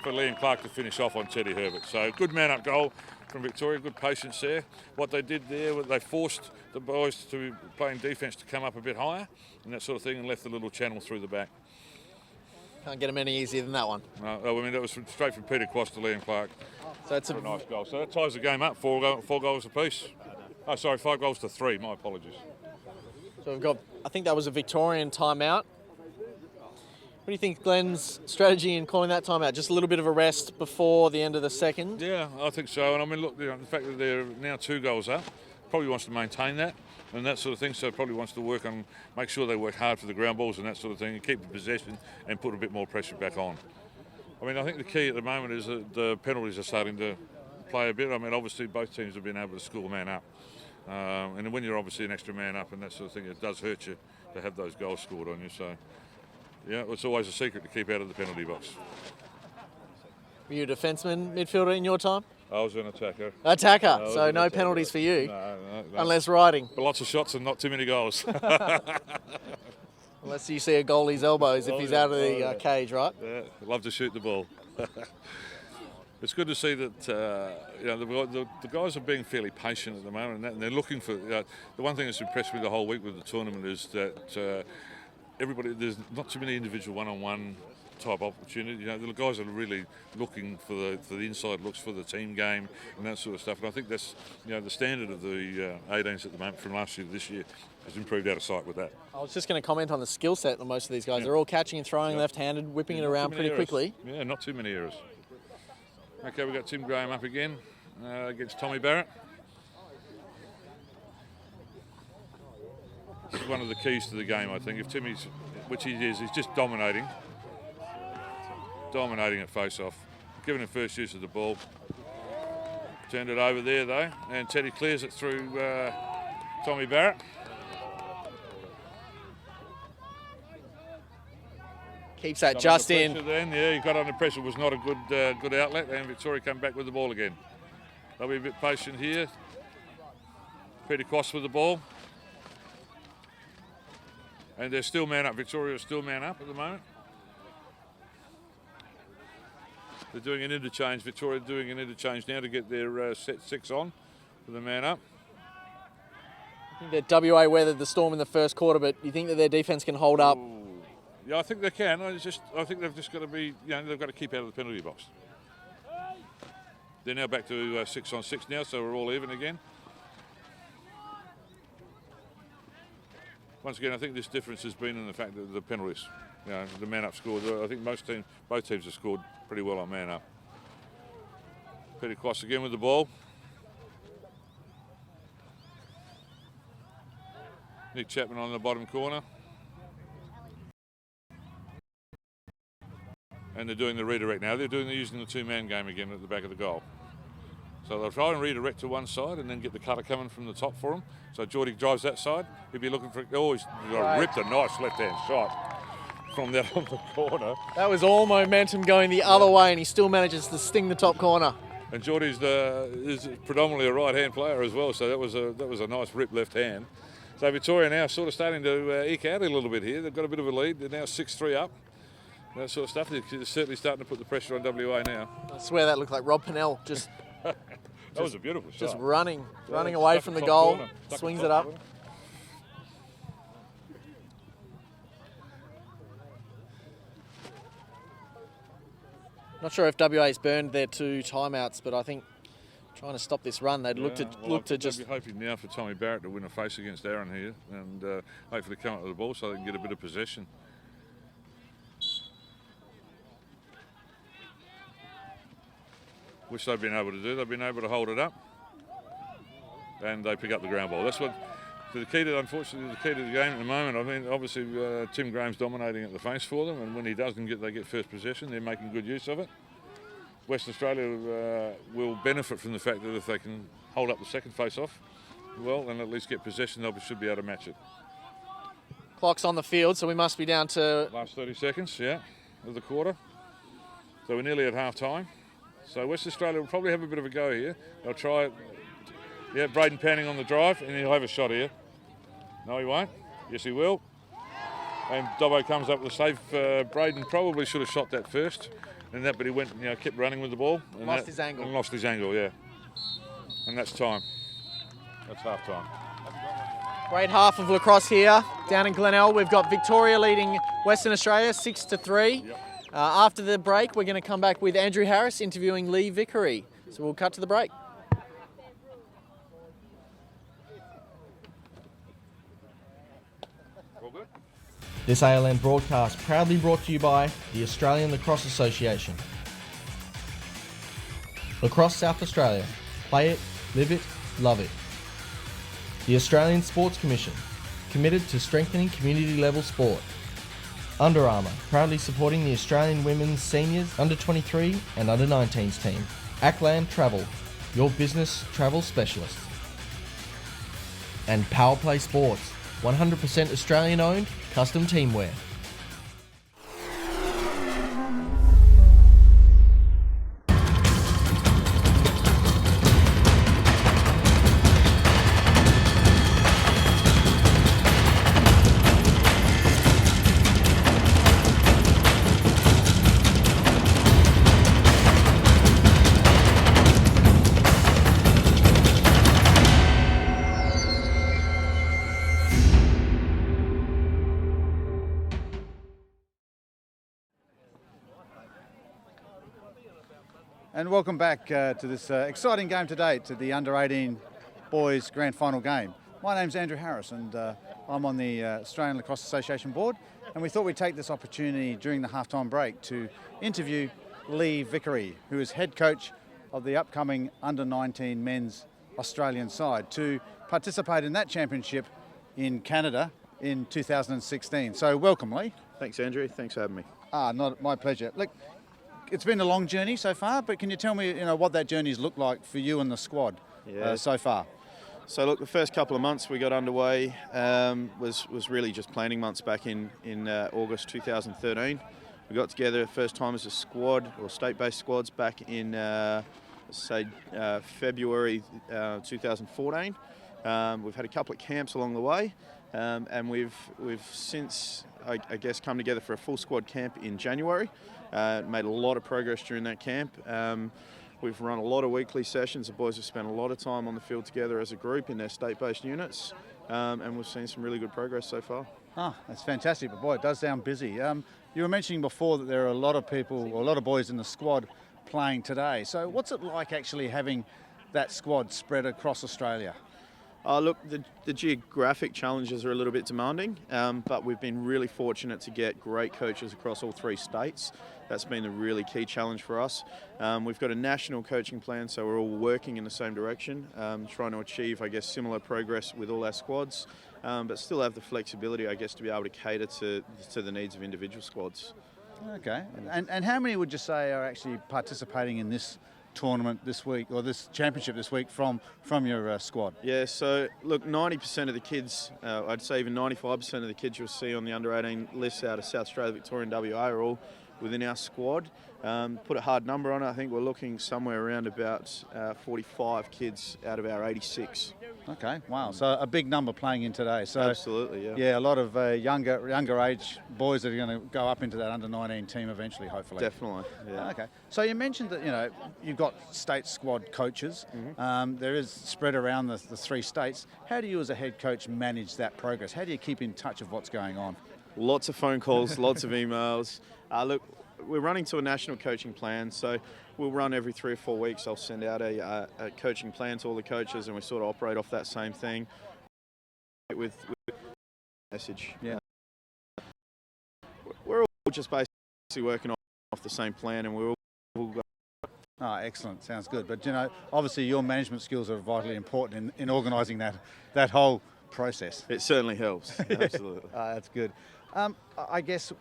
for Liam Clark to finish off on Teddy Herbert. So good man-up goal from Victoria, good patience there. What they did there, they forced the boys to playing defence to come up a bit higher and that sort of thing, and left a little channel through the back. Can't get them any easier than that one. No, I mean, that was straight from Peter Quast to Liam Clark. So it's a nice goal. So that ties the game up, four goals apiece. Oh, sorry, 5 goals to 3, my apologies. So we've got, I think that was a Victorian timeout. What do you think Glenn's strategy in calling that timeout? Just a little bit of a rest before the end of the second? Yeah, I think so. And I mean, look, the fact that they're now 2 goals up, probably wants to maintain that and that sort of thing. So probably wants to work on, make sure they work hard for the ground balls and that sort of thing, and keep the possession and put a bit more pressure back on. I mean, I think the key at the moment is that the penalties are starting to play a bit. I mean, obviously both teams have been able to score a man up. And when you're obviously an extra man up and that sort of thing, it does hurt you to have those goals scored on you. So, yeah, it's always a secret to keep out of the penalty box. Were you a defenseman, midfielder in your time? I was an attacker. Attacker, so no penalties for you, no. unless riding. But lots of shots and not too many goals. Unless you see a goalie's elbows if he's out of the cage, right? Yeah, love to shoot the ball. It's good to see that the guys are being fairly patient at the moment, and they're looking for. The one thing that's impressed me the whole week with the tournament is that there's not too many individual one-on-one type opportunity. The guys are really looking for the inside looks for the team game and that sort of stuff. And I think that's the standard of the 18s at the moment from last year to this year has improved out of sight with that. I was just going to comment on the skill set of most of these guys. Yeah. They're all catching and throwing left-handed, whipping it around pretty quickly. Yeah, not too many errors. Okay, we've got Tim Graham up again against Tommy Barrett. This is one of the keys to the game, I think. If Timmy's, which he is, he's just dominating at face-off. Giving him first use of the ball. Turned it over there, though, and Teddy clears it through Tommy Barrett. Keeps that just in. Then, yeah, he got under pressure. Was not a good outlet, and Victoria come back with the ball again. They'll be a bit patient here. Peter Quast with the ball. And they're still man up. Victoria is still man up at the moment. They're doing an interchange. Victoria doing an interchange now to get their set 6 on for the man up. I think that WA weathered the storm in the first quarter, but you think that their defence can hold up? Yeah, I think they can. I think they've just got to be, they've got to keep out of the penalty box. They're now back to 6-on-6 now, so we're all even again. Once again, I think this difference has been in the fact that the penalties, the man-up scored. I think both teams have scored pretty well on man-up. Peter Quast again with the ball. Nick Chapman on the bottom corner. And they're doing the redirect now. They're using the 2-man game again at the back of the goal. So they'll try and redirect to one side and then get the cutter coming from the top for him. So Geordie drives that side. He'll be looking for. Oh, he's ripped a nice left-hand shot from that on the corner. That was all momentum going the other way, and he still manages to sting the top corner. And Geordie's is predominantly a right-hand player as well, so that was a nice rip left hand. So Victoria now sort of starting to eke out a little bit here. They've got a bit of a lead. They're now 6-3 up. That sort of stuff. They're certainly starting to put the pressure on WA now. I swear that looked like Rob Pennell just. That was a beautiful shot. Just running away from the goal, swings it up. Not sure if WA's burned their 2 timeouts, but I think trying to stop this run. They'd look to just. I'd be hoping now for Tommy Barrett to win a face against Aaron here, and hopefully come up with the ball so they can get a bit of possession. Which they've been able to do. They've been able to hold it up, and they pick up the ground ball. That's what unfortunately, the key to the game at the moment. I mean, obviously Tim Graham's dominating at the face for them, and when he does, they get first possession. They're making good use of it. Western Australia will benefit from the fact that if they can hold up the second face-off, well, and at least get possession, they should be able to match it. Clock's on the field, so we must be down to... Last 30 seconds, yeah, of the quarter. So we're nearly at half-time. So Western Australia will probably have a bit of a go here. They'll try it. Yeah, Braden Panning on the drive, and he'll have a shot here. No, he won't. Yes, he will. And Dobbo comes up with a save. Braden probably should have shot that first. But he went, kept running with the ball. And lost his angle. And lost his angle, yeah. And that's time. That's half time. Great half of lacrosse here down in Glenelg. We've got Victoria leading Western Australia 6-3. Yep. After the break, we're going to come back with Andrew Harris interviewing Lee Vickery. So we'll cut to the break. This ALN broadcast proudly brought to you by the Australian Lacrosse Association. Lacrosse South Australia. Play it, live it, love it. The Australian Sports Commission. Committed to strengthening community level sport. Under Armour, proudly supporting the Australian women's seniors, under 23 and under 19s team. Ackland Travel, your business travel specialist. And Power Play Sports, 100% Australian owned, custom teamwear. And welcome back to this exciting game today, to the Under-18 Boys Grand Final game. My name's Andrew Harris, and I'm on the Australian Lacrosse Association board, and we thought we'd take this opportunity during the halftime break to interview Lee Vickery, who is head coach of the upcoming Under-19 men's Australian side, to participate in that championship in Canada in 2016. So welcome, Lee. Thanks, Andrew. Thanks for having me. Not my pleasure. Look, it's been a long journey so far, but can you tell me, what that journey's looked like for you and the squad so far? So look, the first couple of months we got underway was really just planning months back in August 2013. We got together first time as a squad, or state-based squads, back in February 2014. We've had a couple of camps along the way, and we've since I guess come together for a full squad camp in January. Made a lot of progress during that camp. We've run a lot of weekly sessions. The boys have spent a lot of time on the field together as a group in their state-based units, and we've seen some really good progress so far. That's fantastic, but boy, it does sound busy. You were mentioning before that there are a lot of people, or a lot of boys in the squad playing today. So what's it like actually having that squad spread across Australia? Look, the geographic challenges are a little bit demanding, but we've been really fortunate to get great coaches across all three states. That's been a really key challenge for us. We've got a national coaching plan, so we're all working in the same direction, trying to achieve, I guess, similar progress with all our squads, but still have the flexibility, I guess, to be able to cater to the needs of individual squads. Okay, and how many would you say are actually participating in this tournament this week, or this championship this week, from your squad? Yeah, so look, 90% of the kids, I'd say even 95% of the kids you'll see on the under-18 lists out of South Australia, Victoria and WA are all within our squad. Put a hard number on it, I think we're looking somewhere around about 45 kids out of our 86. Okay, wow, so a big number playing in today. So absolutely, yeah. Yeah, a lot of younger age boys that are going to go up into that under-19 team eventually, hopefully. Definitely, yeah. Okay, so you mentioned that, you've got state squad coaches. Mm-hmm. There is spread around the three states. How do you as a head coach manage that progress? How do you keep in touch of what's going on? Lots of phone calls, lots of emails. Look, we're running to a national coaching plan, so we'll run every 3 or 4 weeks. I'll send out a coaching plan to all the coaches, and we sort of operate off that same thing with message. Yeah. We're all just basically working off the same plan, and we're all go. Oh, excellent. Sounds good. But, obviously your management skills are vitally important in organising that whole process. It certainly helps. Absolutely. That's good. I guess,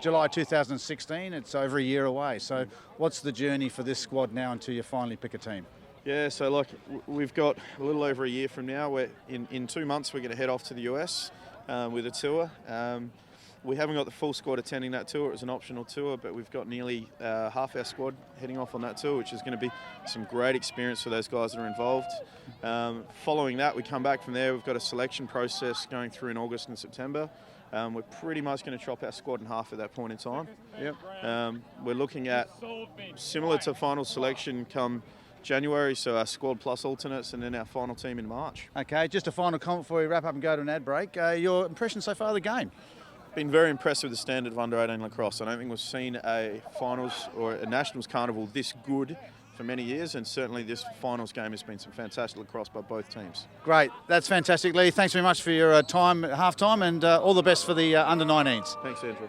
July 2016, it's over a year away. So what's the journey for this squad now until you finally pick a team? Yeah, so we've got a little over a year from now. We're in 2 months we're going to head off to the US with a tour. We haven't got the full squad attending that tour. It was an optional tour, but we've got nearly half our squad heading off on that tour, which is going to be some great experience for those guys that are involved. Following that, we come back from there. We've got a selection process going through in August and September. We're pretty much going to chop our squad in half at that point in time. Yep. We're looking at similar to final selection come January, so our squad plus alternates, and then our final team in March. Okay, just a final comment before we wrap up and go to an ad break. Your impression so far of the game? Been very impressed with the standard of under-18 lacrosse. I don't think we've seen a finals or a nationals carnival this good for many years, and certainly this finals game has been some fantastic lacrosse by both teams. Great, that's fantastic, Lee. Thanks very much for your time at half-time, and all the best for the under-19s. Thanks, Andrew.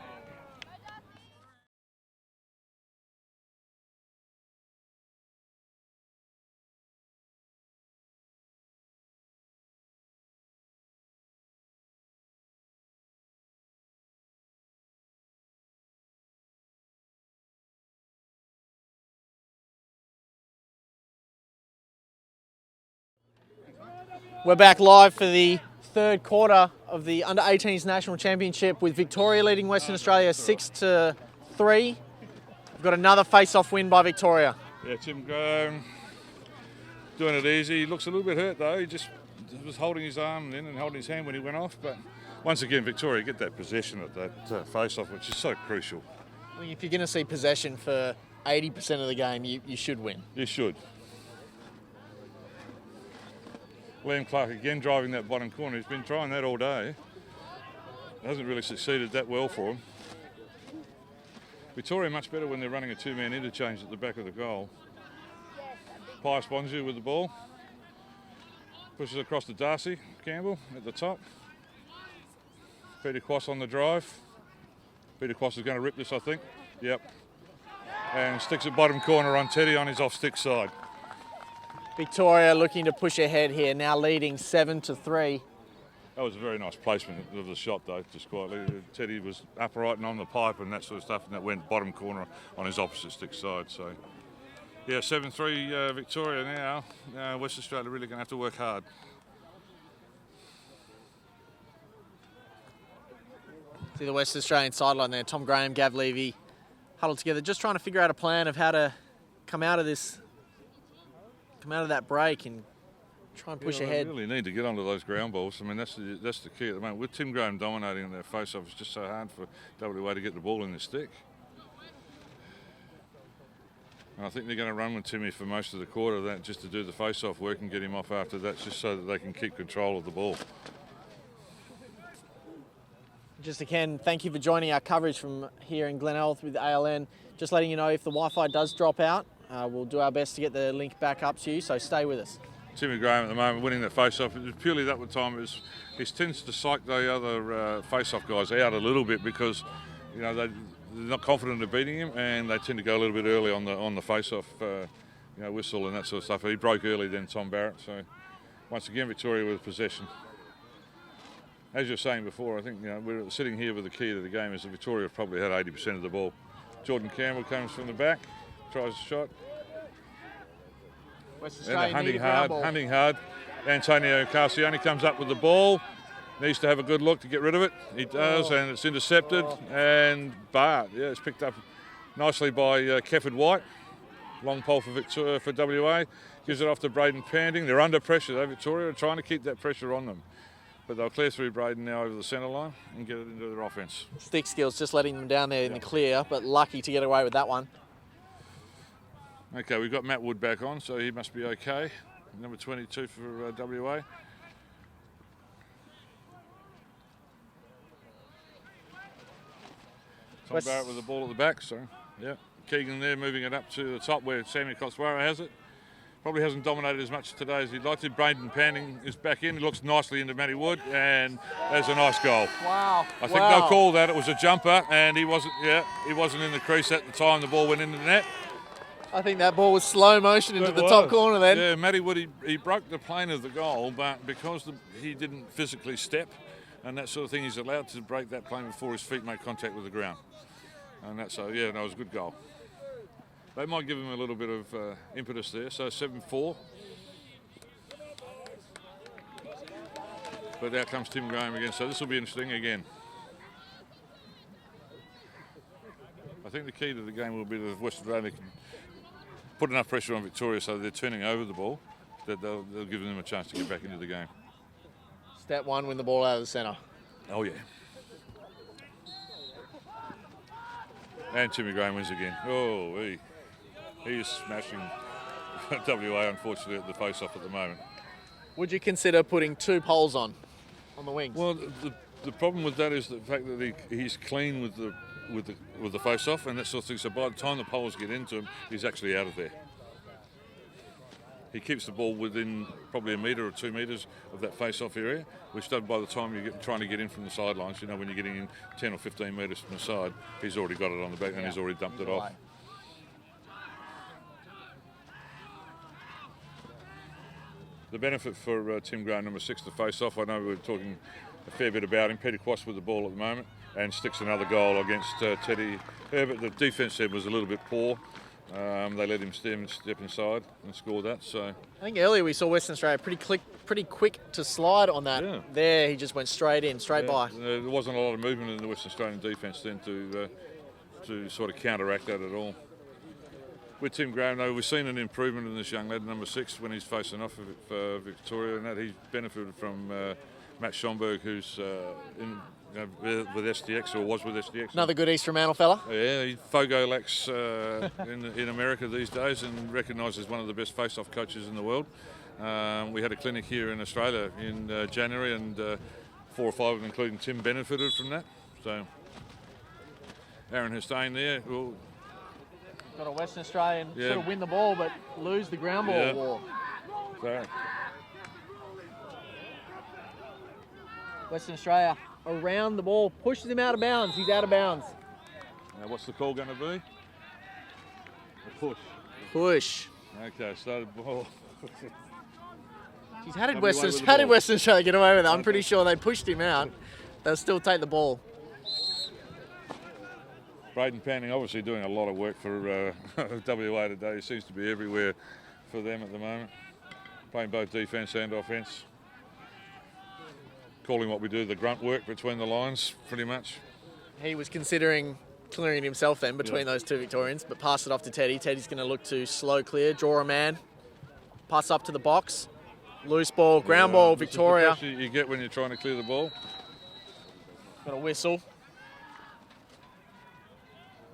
We're back live for the third quarter of the Under-18s National Championship with Victoria leading Western Australia 6-3. We've got another face-off win by Victoria. Yeah, Tim Graham doing it easy. He looks a little bit hurt though. He just was holding his arm then and holding his hand when he went off. But once again, Victoria get that possession at that face-off, which is so crucial. I mean, if you're going to see possession for 80% of the game, you should win. You should. Liam Clark again driving that bottom corner. He's been trying that all day. Hasn't really succeeded that well for him. Victoria much better when they're running a two-man interchange at the back of the goal. Pius Bonju with the ball. Pushes across to Darcy Campbell at the top. Peter Quass on the drive. Peter Quass is going to rip this, I think. Yep. And sticks it bottom corner on Teddy on his off-stick side. Victoria looking to push ahead here, now leading 7-3. That was a very nice placement of the shot, though, just quietly. Teddy was upright and on the pipe and that sort of stuff, and that went bottom corner on his opposite stick side. So, yeah, 7-3 Victoria now. West Australia really going to have to work hard. See the West Australian sideline there. Tom Graham, Gav Levy huddled together, just trying to figure out a plan of how to come out of that break and try and push ahead. They really need to get onto those ground balls. I mean, that's the key at the moment. With Tim Graham dominating their face-off, it's just so hard for WA to get the ball in the stick. And I think they're going to run with Timmy for most of the quarter, that just to do the face-off work and get him off after that, just so that they can keep control of the ball. Just again, thank you for joining our coverage from here in Glenelg with ALN. Just letting you know if the Wi-Fi does drop out, we'll do our best to get the link back up to you, so stay with us. Timmy Graham at the moment winning that face-off. It was purely that time. He tends to psych the other face-off guys out a little bit because they're not confident of beating him, and they tend to go a little bit early on the face-off whistle and that sort of stuff. He broke early then, Tom Barrett. So once again, Victoria with possession. As you were saying before, I think we're sitting here with the key to the game is that Victoria have probably had 80% of the ball. Jordan Campbell comes from the back, tries a shot. West Australia hunting hard. Antonio Carcioni comes up with the ball. Needs to have a good look to get rid of it. He does, and it's intercepted. And Bart, it's picked up nicely by Kefford White. Long pole for Victoria, for WA. Gives it off to Braden Panding. They're under pressure though. Victoria are trying to keep that pressure on them. But they'll clear through Braden now over the centre line and get it into their offence. Stick skills just letting them down there in the clear, but lucky to get away with that one. Okay, we've got Matt Wood back on, so he must be okay. Number 22 for WA. Tom Barrett with the ball at the back, so yeah. Keegan there moving it up to the top where Sammy Cotswara has it. Probably hasn't dominated as much today as he'd like to. Braden Panning is back in. He looks nicely into Matty Wood, and there's a nice goal. Wow. I think they'll call that. It was a jumper, and he wasn't in the crease at the time the ball went into the net. I think that ball was slow motion into the top corner then. Yeah, Matty Wood, he broke the plane of the goal, but because he didn't physically step and that sort of thing, he's allowed to break that plane before his feet make contact with the ground. And that's that was a good goal. They might give him a little bit of impetus there, so 7-4. But out comes Tim Graham again, so this will be interesting again. I think the key to the game will be that West Australia can put enough pressure on Victoria so they're turning over the ball, that they'll give them a chance to get back into the game. Step one, win the ball out of the centre. Oh, yeah. And Timmy Graham wins again. Oh, he is smashing WA, unfortunately, at the face-off at the moment. Would you consider putting 2 poles on the wings? Well, the problem with that is the fact that he's clean with the face-off and that sort of thing. So by the time the poles get into him, he's actually out of there. He keeps the ball within probably a metre or 2 metres of that face-off area, which by the time you're trying to get in from the sidelines, when you're getting in 10 or 15 metres from the side, he's already got it on the back and he's already dumped it off. The benefit for Tim Graham, number 6, to face off, I know we were talking a fair bit about him. Peter Quast with the ball at the moment and sticks another goal against Teddy Herbert. The defence there was a little bit poor. They let him step inside and score that. So I think earlier we saw Western Australia pretty quick to slide on that. Yeah. There, he just went straight by. There wasn't a lot of movement in the Western Australian defence then to sort of counteract that at all. With Tim Graham, though, we've seen an improvement in this young lad, number 6, when he's facing off for Victoria, and that he's benefited from Matt Schomburg, who's with STX, or was with STX. Another good East Fremantle fella. Yeah, he Fogo Lax in America these days, and recognised as one of the best face-off coaches in the world. We had a clinic here in Australia in January, and 4 or 5 of them, including Tim, benefited from that. So Aaron Hussein there. Well, got a Western Australian sort of win the ball, but lose the ground ball war. So Western Australia around the ball, pushes him out of bounds. He's out of bounds. now what's the call going to be? A push. Push. Okay, started ball. How did Somebody Western away with the ball. Australia get away with it? I'm pretty sure they pushed him out. They'll still take the ball. Braden Panning obviously doing a lot of work for WA today. He seems to be everywhere for them at the moment. Playing both defence and offence. Calling what we do the grunt work between the lines, pretty much. He was considering clearing himself then between those 2 Victorians, but passed it off to Teddy. Teddy's going to look to slow clear, draw a man, pass up to the box. Loose ball, ground ball, Victoria. This is the pressure you get when you're trying to clear the ball. Got a whistle.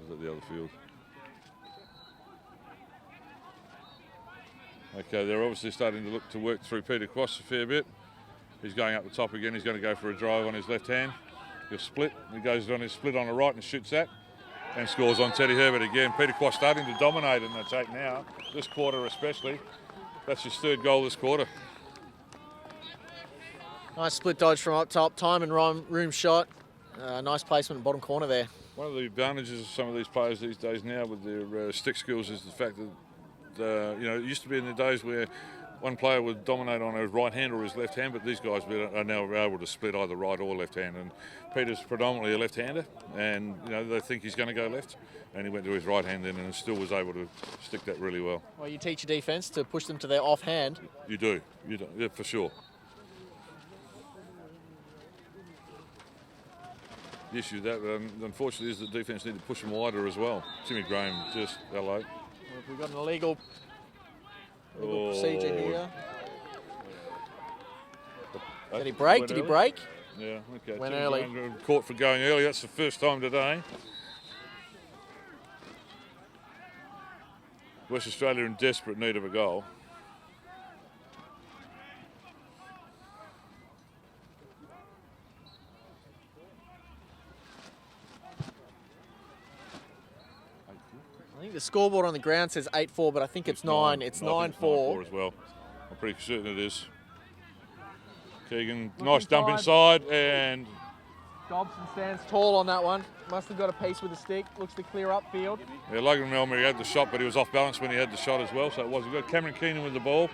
Is at the other field. Okay, they're obviously starting to look to work through Peter Quast a fair bit. He's going up the top again. He's going to go for a drive on his left hand. He'll split. He goes on his split on the right and shoots that and scores on Teddy Herbert again. Peter Quast starting to dominate in the attack now, this quarter especially. That's his 3rd goal this quarter. Nice split dodge from up top. Time and room shot. Nice placement in the bottom corner there. One of the advantages of some of these players these days now with their stick skills is the fact that, it used to be in the days where one player would dominate on his right hand or his left hand, but these guys are now able to split either right or left hand. And Peter's predominantly a left-hander, and they think he's going to go left, and he went to his right hand then and still was able to stick that really well. Well, you teach your defence to push them to their offhand. You do, yeah, for sure. The issue that, unfortunately, is the defence need to push them wider as well. Timmy Graham just, hello. Well, we've got an illegal procedure here. Did he break? Did he break? Yeah, okay. Went Timmy early. Graham caught for going early. That's the first time today. West Australia in desperate need of a goal. think the scoreboard on the ground says 8-4, but I think it's 9. It's 9-4 as well. I'm pretty certain it is. Keegan, Look nice dump inside, and Dobson stands tall on that one. Must have got a piece with a stick. Looks to clear upfield. yeah, Logan Melmer had the shot, but he was off balance when he had the shot as well, so it wasn't good. Cameron Keenan with the ball.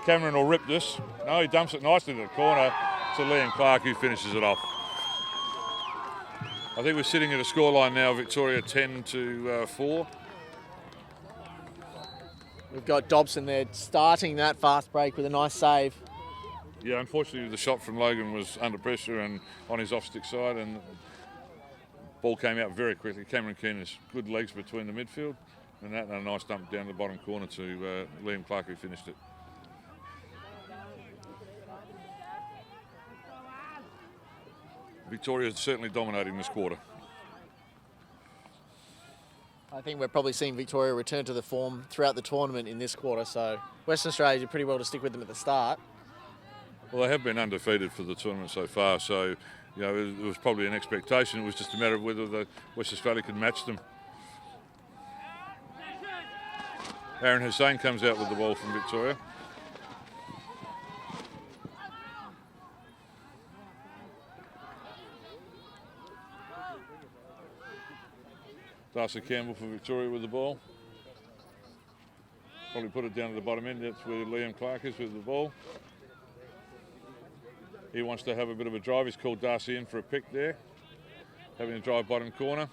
Cameron will rip this. No, he dumps it nicely to the corner to Liam Clark, who finishes it off. I think we're sitting at a scoreline now, Victoria 10-4. We've got Dobson there starting that fast break with a nice save. Yeah, unfortunately the shot from Logan was under pressure and on his off-stick side, and the ball came out very quickly. Cameron Keenan's good legs between the midfield, and a nice dump down the bottom corner to Liam Clark, who finished it. Victoria is certainly dominating this quarter. I think we're probably seeing Victoria return to the form throughout the tournament in this quarter, so Western Australia did pretty well to stick with them at the start. Well, they have been undefeated for the tournament so far, so you know it was probably an expectation. It was just a matter of whether the West Australia could match them. Aaron Hussain comes out with the ball from Victoria. Darcy Campbell for Victoria with the ball. Probably put it down to the bottom end. That's where Liam Clark is with the ball. He wants to have a bit of a drive. He's called Darcy in for a pick there. Having a drive bottom corner.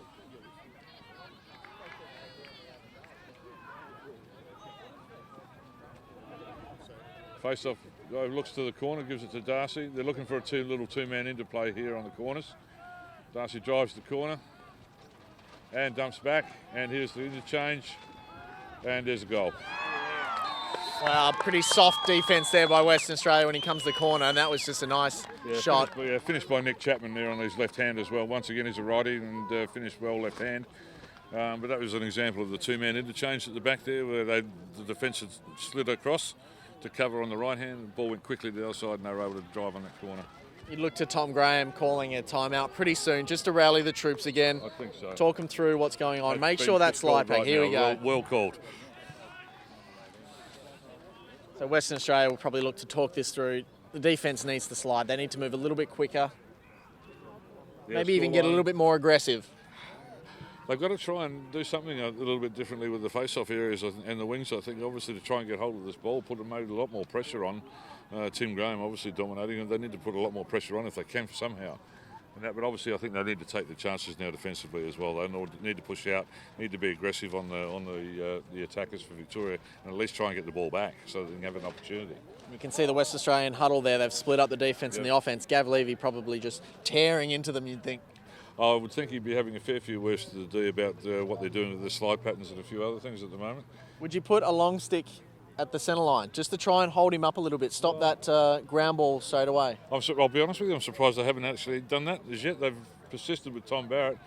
Face off, looks to the corner, gives it to Darcy. They're looking for a two-man interplay here on the corners. Darcy drives the corner and dumps back. And here's the interchange. And there's a goal. Wow, pretty soft defence there by Western Australia when he comes to the corner, and that was just a nice shot. Finished by Nick Chapman there on his left hand as well. Once again, he's a righty and finished well left hand. But that was an example of the two-man interchange at the back there, where the defence had slid across to cover on the right hand. The ball went quickly to the other side, and they were able to drive on that corner. You look to Tom Graham calling a timeout pretty soon, just to rally the troops again. I think so. Talk them through what's going on. Make sure that slide pack. Here we go. Well called. So Western Australia will probably look to talk this through. The defence needs to slide. They need to move a little bit quicker. Yeah, maybe even get a little bit more aggressive. They've got to try and do something a little bit differently with the face-off areas and the wings, I think, obviously, to try and get hold of this ball, put a lot more pressure on. Tim Graham obviously dominating, and they need to put a lot more pressure on if they can somehow. But obviously I think they need to take the chances now defensively as well. They need to push out, need to be aggressive on the attackers for Victoria, and at least try and get the ball back so they can have an opportunity. You can see the West Australian huddle there. They've split up the defence and the offence. Gav Levy probably just tearing into them, you'd think. I would think he'd be having a fair few words to do about what they're doing with the slide patterns and a few other things at the moment. Would you put a long stick at the centre line just to try and hold him up a little bit, stop that ground ball straight away? I'll be honest with you, I'm surprised they haven't actually done that as yet. They've persisted with Tom Barrett,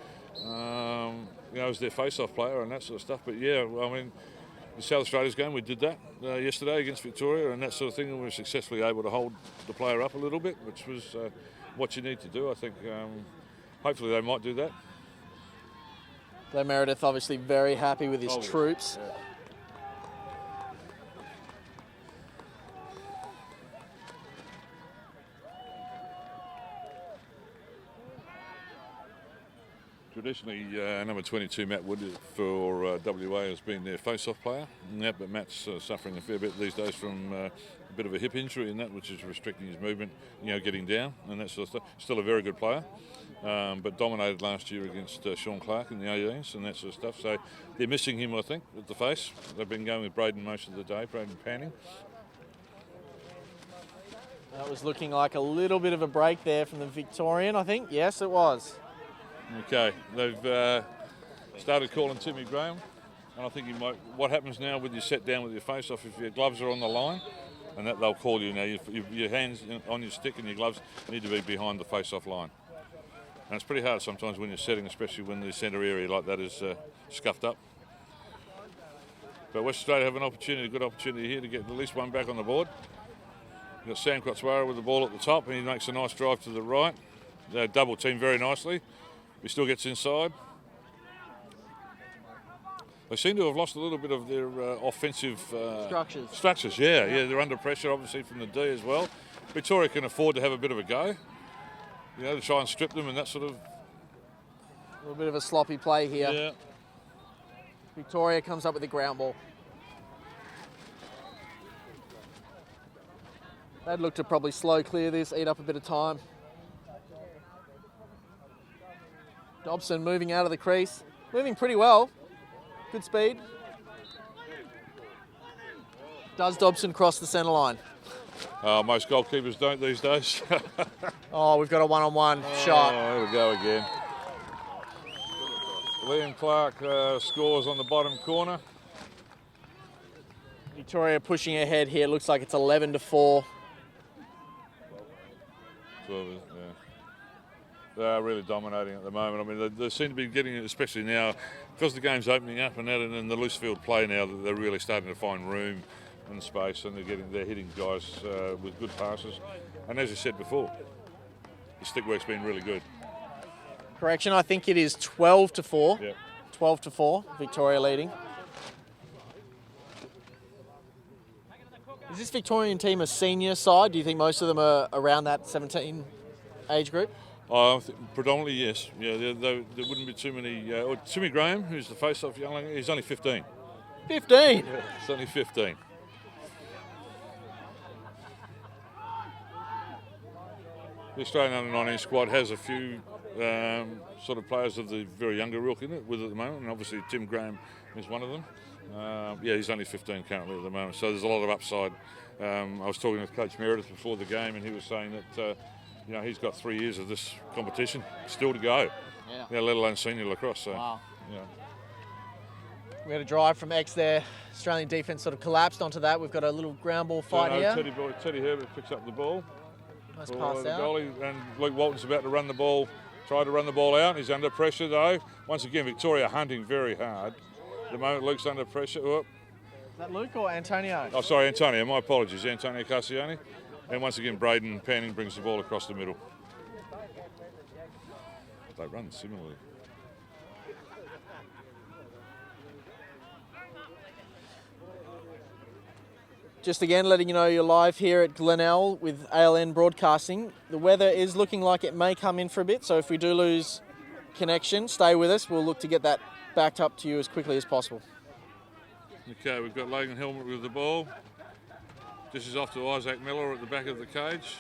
as their face-off player and that sort of stuff. But yeah, I mean, the South Australia's game, we did that yesterday against Victoria and that sort of thing, and we were successfully able to hold the player up a little bit, which was what you need to do, I think. Hopefully they might do that. Glenn Meredith obviously very happy with his troops. Yeah. Traditionally, number 22, Matt Wood, for WA has been their face-off player. But Matt's suffering a fair bit these days from a bit of a hip injury and that, which is restricting his movement, getting down and that sort of stuff. Still a very good player, but dominated last year against Sean Clark in the 18's and that sort of stuff. So they're missing him, I think, at the face. They've been going with Braden most of the day, Braden Panning. That was looking like a little bit of a break there from the Victorian, I think. Yes, it was. Okay, they've started calling Timmy Graham, and I think what happens now with you set down with your face off, if your gloves are on the line, and that they'll call you now, your hands on your stick and your gloves need to be behind the face off line. And it's pretty hard sometimes when you're setting, especially when the centre area like that is scuffed up. But West Australia have a good opportunity here to get at least one back on the board. You've got Sam Kotswara with the ball at the top, and he makes a nice drive to the right. They double team very nicely. He still gets inside. They seem to have lost a little bit of their offensive Structures. Yeah, they're under pressure, obviously, from the D as well. Victoria can afford to have a bit of a go, to try and strip them and that sort of. A little bit of a sloppy play here. Yeah. Victoria comes up with the ground ball. They'd look to probably slow clear this, eat up a bit of time. Dobson moving out of the crease. Moving pretty well. Good speed. Does Dobson cross the centre line? Most goalkeepers don't these days. Oh, we've got a one-on-one shot. Oh, there we go again. Liam Clark scores on the bottom corner. Victoria pushing ahead here. Looks like it's 11-4. They are really dominating at the moment. I mean, they seem to be getting it, especially now, because the game's opening up and that, and in the loose field play now, they're really starting to find room and space, and they're hitting guys with good passes. And as I said before, the stick work's been really good. Correction, I think it is 12-4. Yep. 12-4, Victoria leading. Is this Victorian team a senior side? Do you think most of them are around that 17 age group? Predominantly, yes. Yeah, there wouldn't be too many. Timmy Graham, who's the face-off youngling, he's only 15. 15? Yeah, he's only 15. The Australian under-19 squad has a few sort of players of the very younger ilk in it with at the moment, and obviously Tim Graham is one of them. He's only 15 currently at the moment, so there's a lot of upside. I was talking with Coach Meredith before the game, and he was saying that he's got 3 years of this competition still to go. Yeah, let alone senior lacrosse. So, wow. Yeah. We had a drive from X there. Australian defence sort of collapsed onto that. We've got a little ground ball fight here. Teddy Herbert picks up the ball. Nice pass out. Goalie, and Luke Walton's about to run the ball. Tried to run the ball out. He's under pressure though. Once again, Victoria hunting very hard. At the moment, Luke's under pressure. Oh. Is that Luke or Antonio? Oh, sorry, Antonio. My apologies, Antonio Cassiani. And once again, Braden Panning brings the ball across the middle. They run similarly. Just again, letting you know you're live here at Glenelg with ALN Broadcasting. The weather is looking like it may come in for a bit, so if we do lose connection, stay with us. We'll look to get that backed up to you as quickly as possible. Okay, we've got Logan Helmet with the ball. This is off to Isaac Miller at the back of the cage.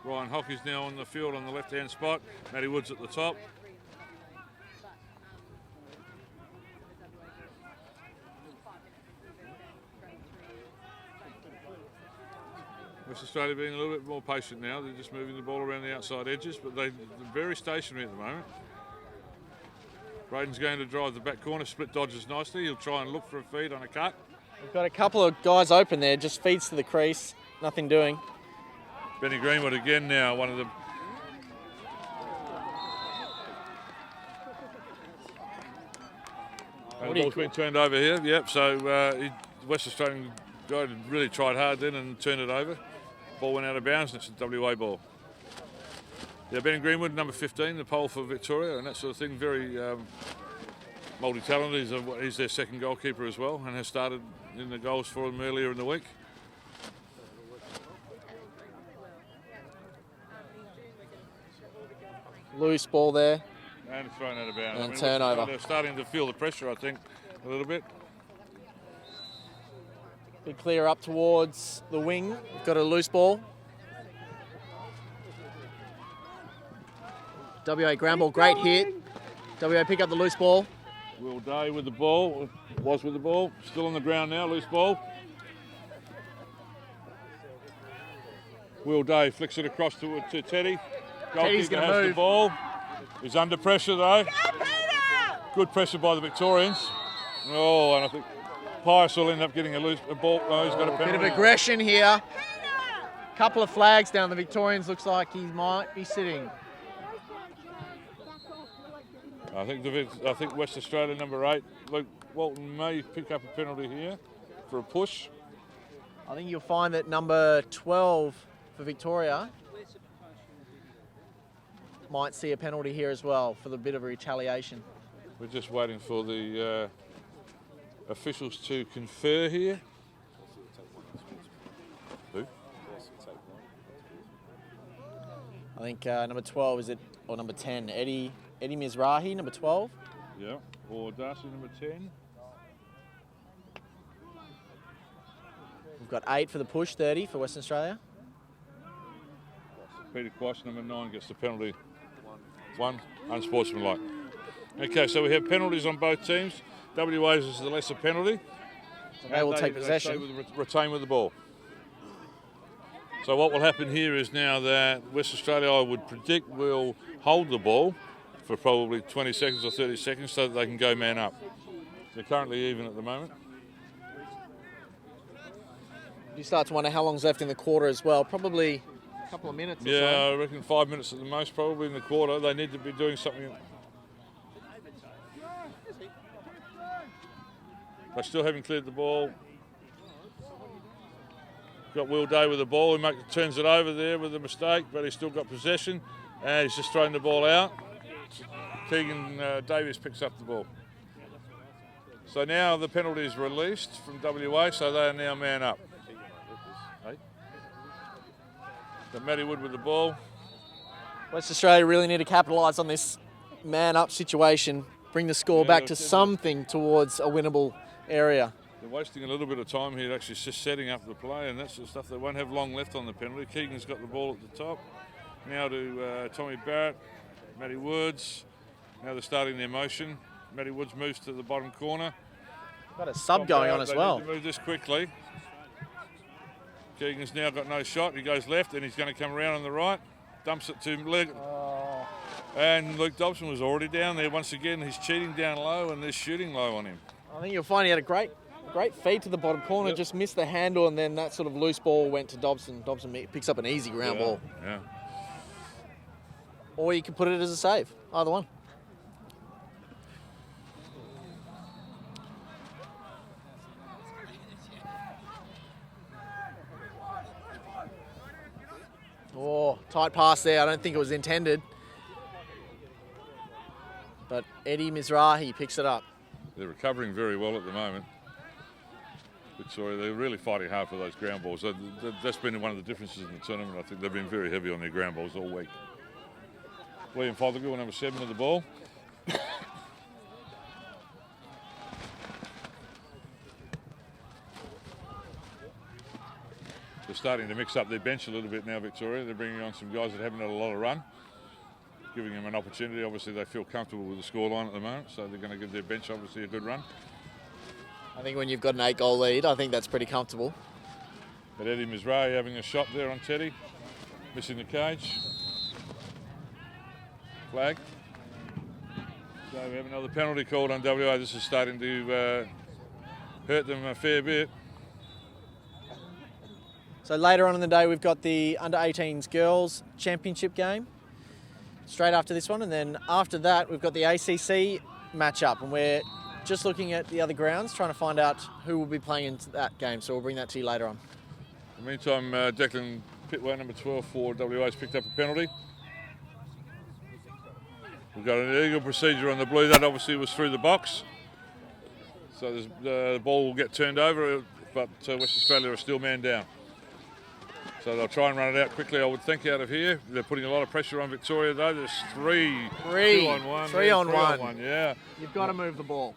Ryan Hockey's now on the field on the left-hand spot. Matty Woods at the top. West Australia being a little bit more patient now. They're just moving the ball around the outside edges, but they're very stationary at the moment. Braden's going to drive the back corner, split dodges nicely. He'll try and look for a feed on a cut. We've got a couple of guys open there, just feeds to the crease, nothing doing. Benny Greenwood again now, one of the... And the ball's been turned over here, yep, so West Australian guy really tried hard then and turned it over. Ball went out of bounds and it's a WA ball. Yeah, Benny Greenwood, number 15, the pole for Victoria and that sort of thing, very multi-talented. He's their second goalkeeper as well and has started in the goals for them earlier in the week. Loose ball there. And it's thrown out of bounds. And turnover. They're starting to feel the pressure, I think, a little bit. Big clear up towards the wing. We've got a loose ball. WA ground ball, great hit. WA pick up the loose ball. Will Day with the ball, was with the ball, still on the ground now, loose ball. Will Day flicks it across to Teddy. Goalkeeper has move. The ball. He's under pressure though. Good pressure by the Victorians. Oh, and I think Pius will end up getting a ball. Oh, he's got a penalty. Bit of aggression here. Couple of flags down the Victorians. Looks like he might be sitting. I think West Australia number 8, Luke Walton, may pick up a penalty here for a push. I think you'll find that number 12 for Victoria might see a penalty here as well for the bit of a retaliation. We're just waiting for the officials to confer here. Who? I think number 12 is it, or number 10, Eddie Mizrahi, number 12. Yeah, or Darcy, number 10. We've got 8 for the push, 30 for Western Australia. Peter Quash, number 9, gets the penalty. 1, unsportsmanlike. Okay, so we have penalties on both teams. WA's is the lesser penalty. They will take possession. Retain with the ball. So what will happen here is now that West Australia, I would predict, will hold the ball for probably 20 seconds or 30 seconds so that they can go man up. They're currently even at the moment. You start to wonder how long's left in the quarter as well. Probably a couple of minutes or so. Yeah, I reckon 5 minutes at the most, probably in the quarter. They need to be doing something. They still haven't cleared the ball. Got Will Day with the ball. He turns it over there with a mistake, but he's still got possession. And he's just thrown the ball out. Keegan Davies picks up the ball. So now the penalty is released from WA, so they are now man up. Hey? Got Matty Wood with the ball. West Australia really need to capitalise on this man up situation, bring the score back to something towards a winnable area. They're wasting a little bit of time here, actually just setting up the play and that sort of stuff. They won't have long left on the penalty. Keegan's got the ball at the top. Now to Tommy Barrett, Matty Woods. Now they're starting their motion. Matty Woods moves to the bottom corner. Got a sub going on as well. Need to move this quickly. Keegan's now got no shot. He goes left and he's going to come around on the right. Dumps it to Luke. And Luke Dobson was already down there. Once again, he's cheating down low and they're shooting low on him. I think you'll find he had a great feed to the bottom corner, just missed the handle, and then that sort of loose ball went to Dobson. Dobson picks up an easy ground ball. Yeah. Or you can put it as a save, either one. Oh, tight pass there. I don't think it was intended. But Eddie Mizrahi picks it up. They're recovering very well at the moment. Victoria, they're really fighting hard for those ground balls. That's been one of the differences in the tournament. I think they've been very heavy on their ground balls all week. William Fothergill, number 7 with the ball. They're starting to mix up their bench a little bit now, Victoria. They're bringing on some guys that haven't had a lot of run, giving them an opportunity. Obviously, they feel comfortable with the scoreline at the moment, so they're going to give their bench, obviously, a good run. I think when you've got an 8-goal lead, I think that's pretty comfortable. But Eddie Mizrahi having a shot there on Teddy, missing the cage. Flag. So we have another penalty called on WA. This is starting to hurt them a fair bit. So later on in the day, we've got the under-18s girls championship game straight after this one, and then after that, we've got the ACC matchup, and we're just looking at the other grounds, trying to find out who will be playing in that game. So we'll bring that to you later on. In the meantime, Declan Pitway, number 12 for WA, has picked up a penalty. We've got an illegal procedure on the blue. That obviously was through the box. So the ball will get turned over, but West Australia are still man down. So they'll try and run it out quickly, I would think, out of here. They're putting a lot of pressure on Victoria, though. There's three on one. Three on one. Yeah. You've got to move the ball.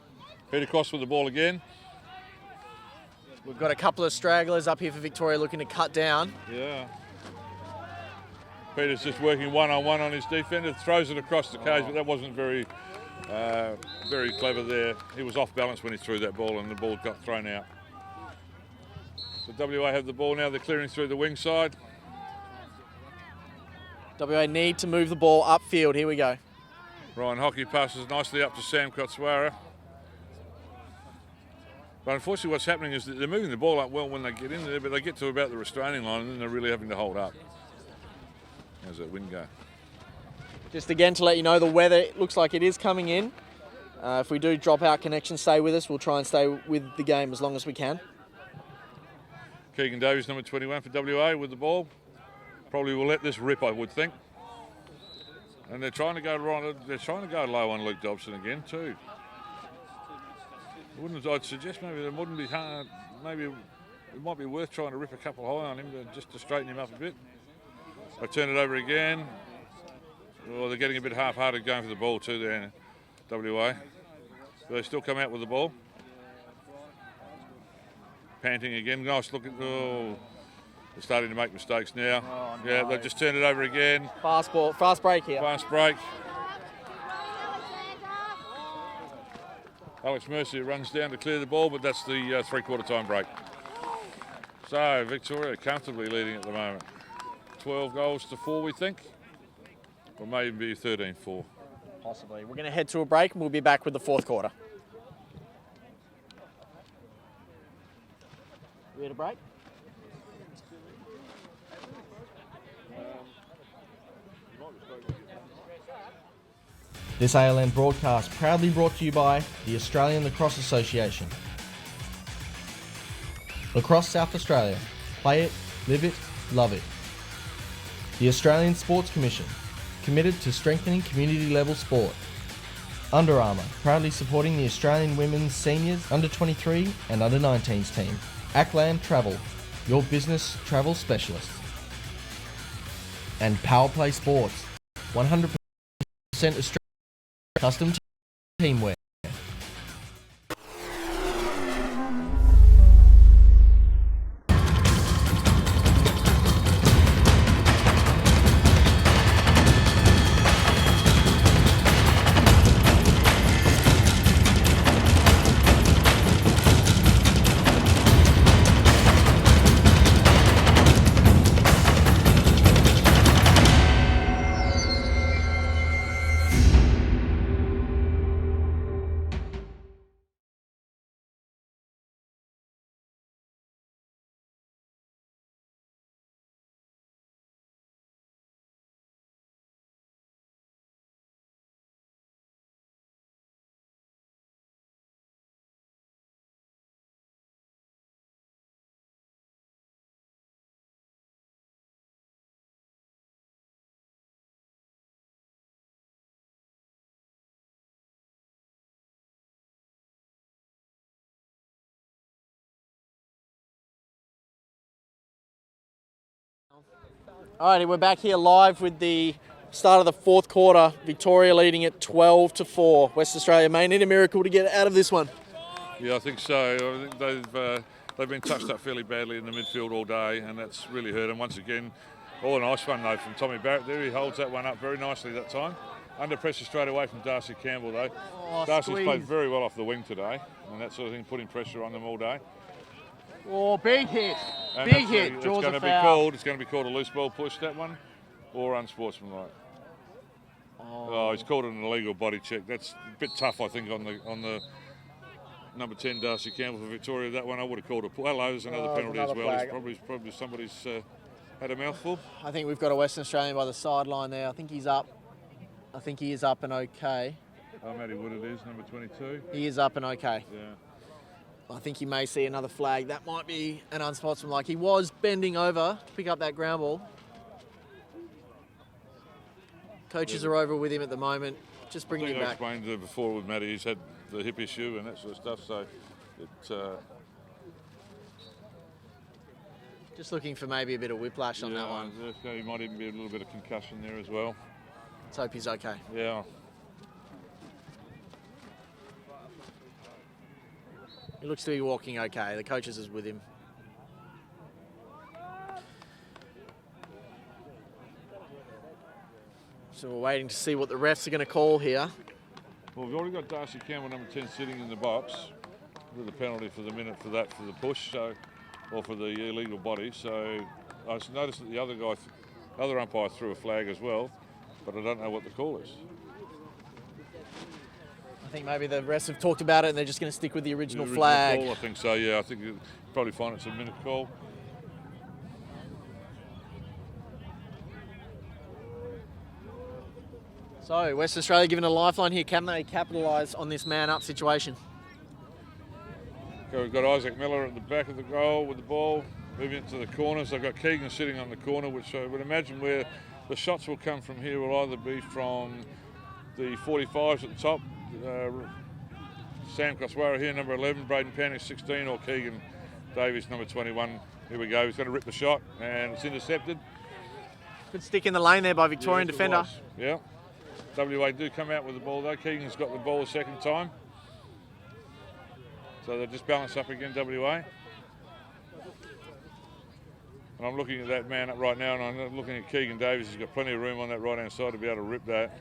Peter Cross with the ball again. We've got a couple of stragglers up here for Victoria looking to cut down. Yeah. Peter's just working one-on-one on his defender, throws it across the cage, but that wasn't very clever there. He was off balance when he threw that ball and the ball got thrown out. So WA have the ball now. They're clearing through the wing side. WA need to move the ball upfield. Here we go. Ryan Hockey passes nicely up to Sam Kotswara. But unfortunately what's happening is that they're moving the ball up well when they get in there, but they get to about the restraining line and then they're really having to hold up. How's that wind go? Just again to let you know, the weather looks like it is coming in. If we do drop out connection, stay with us. We'll try and stay with the game as long as we can. Keegan Davies, number 21 for WA with the ball. Probably will let this rip, I would think. And they're trying to go low on Luke Dobson again too. I'd suggest maybe it wouldn't be hard. Maybe it might be worth trying to rip a couple high on him just to straighten him up a bit. I turn it over again. Well, they're getting a bit half-hearted going for the ball too there, WA. They still come out with the ball. Panting again. Nice look at. Oh, they're starting to make mistakes now. Oh, no. Yeah, they've just turned it over again. Fast break here. Fast break. Alex Mercier runs down to clear the ball, but that's the three-quarter time break. So Victoria comfortably leading at the moment. 12 goals to 4, we think. Or maybe 13-4. Possibly. We're going to head to a break and we'll be back with the fourth quarter. Ready to break? This ALN broadcast proudly brought to you by the Australian Lacrosse Association. Lacrosse South Australia. Play it, live it, love it. The Australian Sports Commission. Committed to strengthening community-level sport. Under Armour, proudly supporting the Australian women's seniors, under-23 and under-19s team. Ackland Travel, your business travel specialist. And Power Play Sports, 100% Australian custom teamwear. Alrighty, we're back here live with the start of the fourth quarter. Victoria leading at 12-4. West Australia may need a miracle to get out of this one. Yeah, I think so. I think they've been touched up fairly badly in the midfield all day, and that's really hurt them. Once again, a nice one though from Tommy Barrett there. He holds that one up very nicely that time. Under pressure straight away from Darcy Campbell though. Darcy's played very well off the wing today, and that sort of thing, putting pressure on them all day. Oh, big hit. And big hit. It's going to be called. It's going to be called a loose ball push, that one, or unsportsmanlike. Oh, he's called it an illegal body check. That's a bit tough, I think, on the number 10 Darcy Campbell for Victoria. That one I would have called a pull. Hello, there's another penalty as well. It's probably somebody's had a mouthful. I think we've got a Western Australian by the sideline there. I think he's up. I think he is up and okay. Oh, Matty Wood it is, number 22. He is up and okay. Yeah. I think he may see another flag. That might be an unsportsmanlike. He was bending over to pick up that ground ball. Coaches are over with him at the moment, just bringing him I back. explained before with Matty, he's had the hip issue and that sort of stuff, so it... Just looking for maybe a bit of whiplash on that one. He might even be a little bit of concussion there as well. Let's hope he's okay. Yeah. He looks to be walking okay. The coaches is with him. So we're waiting to see what the refs are going to call here. Well, we've already got Darcy Campbell, number 10, sitting in the box with a penalty for the minute for that, for the push, so, or for the illegal body. So I noticed that the other umpire threw a flag as well, but I don't know what the call is. I think maybe the refs have talked about it and they're just going to stick with the original flag. Call, I think so, yeah. I think you'll probably find it's a minute call. So, West Australia given a lifeline here. Can they capitalise on this man-up situation? Okay, we've got Isaac Miller at the back of the goal with the ball, moving it to the corners. They've got Keegan sitting on the corner, which I would imagine where the shots will come from here will either be from the 45s at the top, Sam Koswara here, number 11, Braden Panning, 16, or Keegan Davies, number 21. Here we go. He's going to rip the shot, and it's intercepted. Good stick in the lane there by Victorian Yes, it defender. was. Yeah. WA do come out with the ball though. Keegan's got the ball a second time. So they're just balanced up again, WA. And I'm looking at that man up right now, and I'm looking at Keegan Davies. He's got plenty of room on that right-hand side to be able to rip that.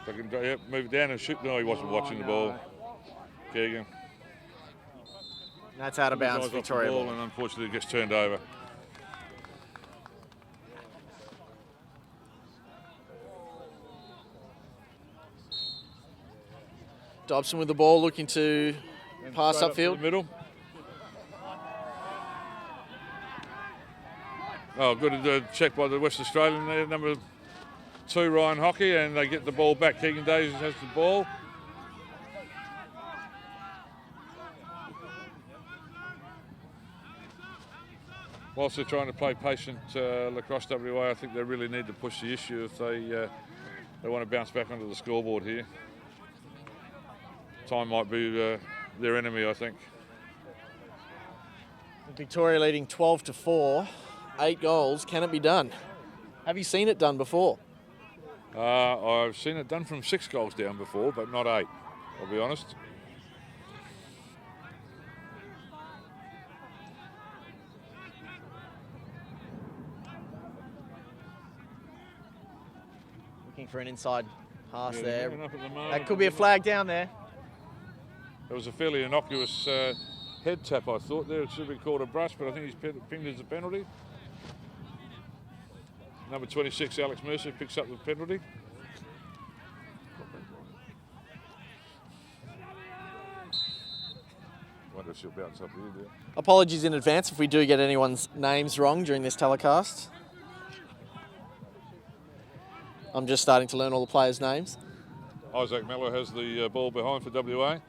If I can move it down and shoot. No, he wasn't watching the ball. Keegan. That's out of bounds, Guys off the Victoria ball, ball. and unfortunately it gets turned over. Dobson with the ball, looking to pass Straight up to upfield. the middle. Oh, good check by the West Australian there, number 2, Ryan Hockey, and they get the ball back. Keegan Davies has the ball. Whilst they're trying to play patient Lacrosse WA, I think they really need to push the issue if they want to bounce back onto the scoreboard here. Time might be their enemy, I think. Victoria leading 12-4, 8 goals. Can it be done? Have you seen it done before? I've seen it done from 6 goals down before, but not 8, I'll be honest. Looking for an inside pass Yeah, there. they're up at the moment. That could be a flag down there. It was a fairly innocuous head tap, I thought. There it should be called a brush, but I think he's pinged as a penalty. Number 26, Alex Mercer, picks up the penalty. Wonder if she'll bounce up here. Yeah. Apologies in advance if we do get anyone's names wrong during this telecast. I'm just starting to learn all the players' names. Isaac Mello has the ball behind for WA.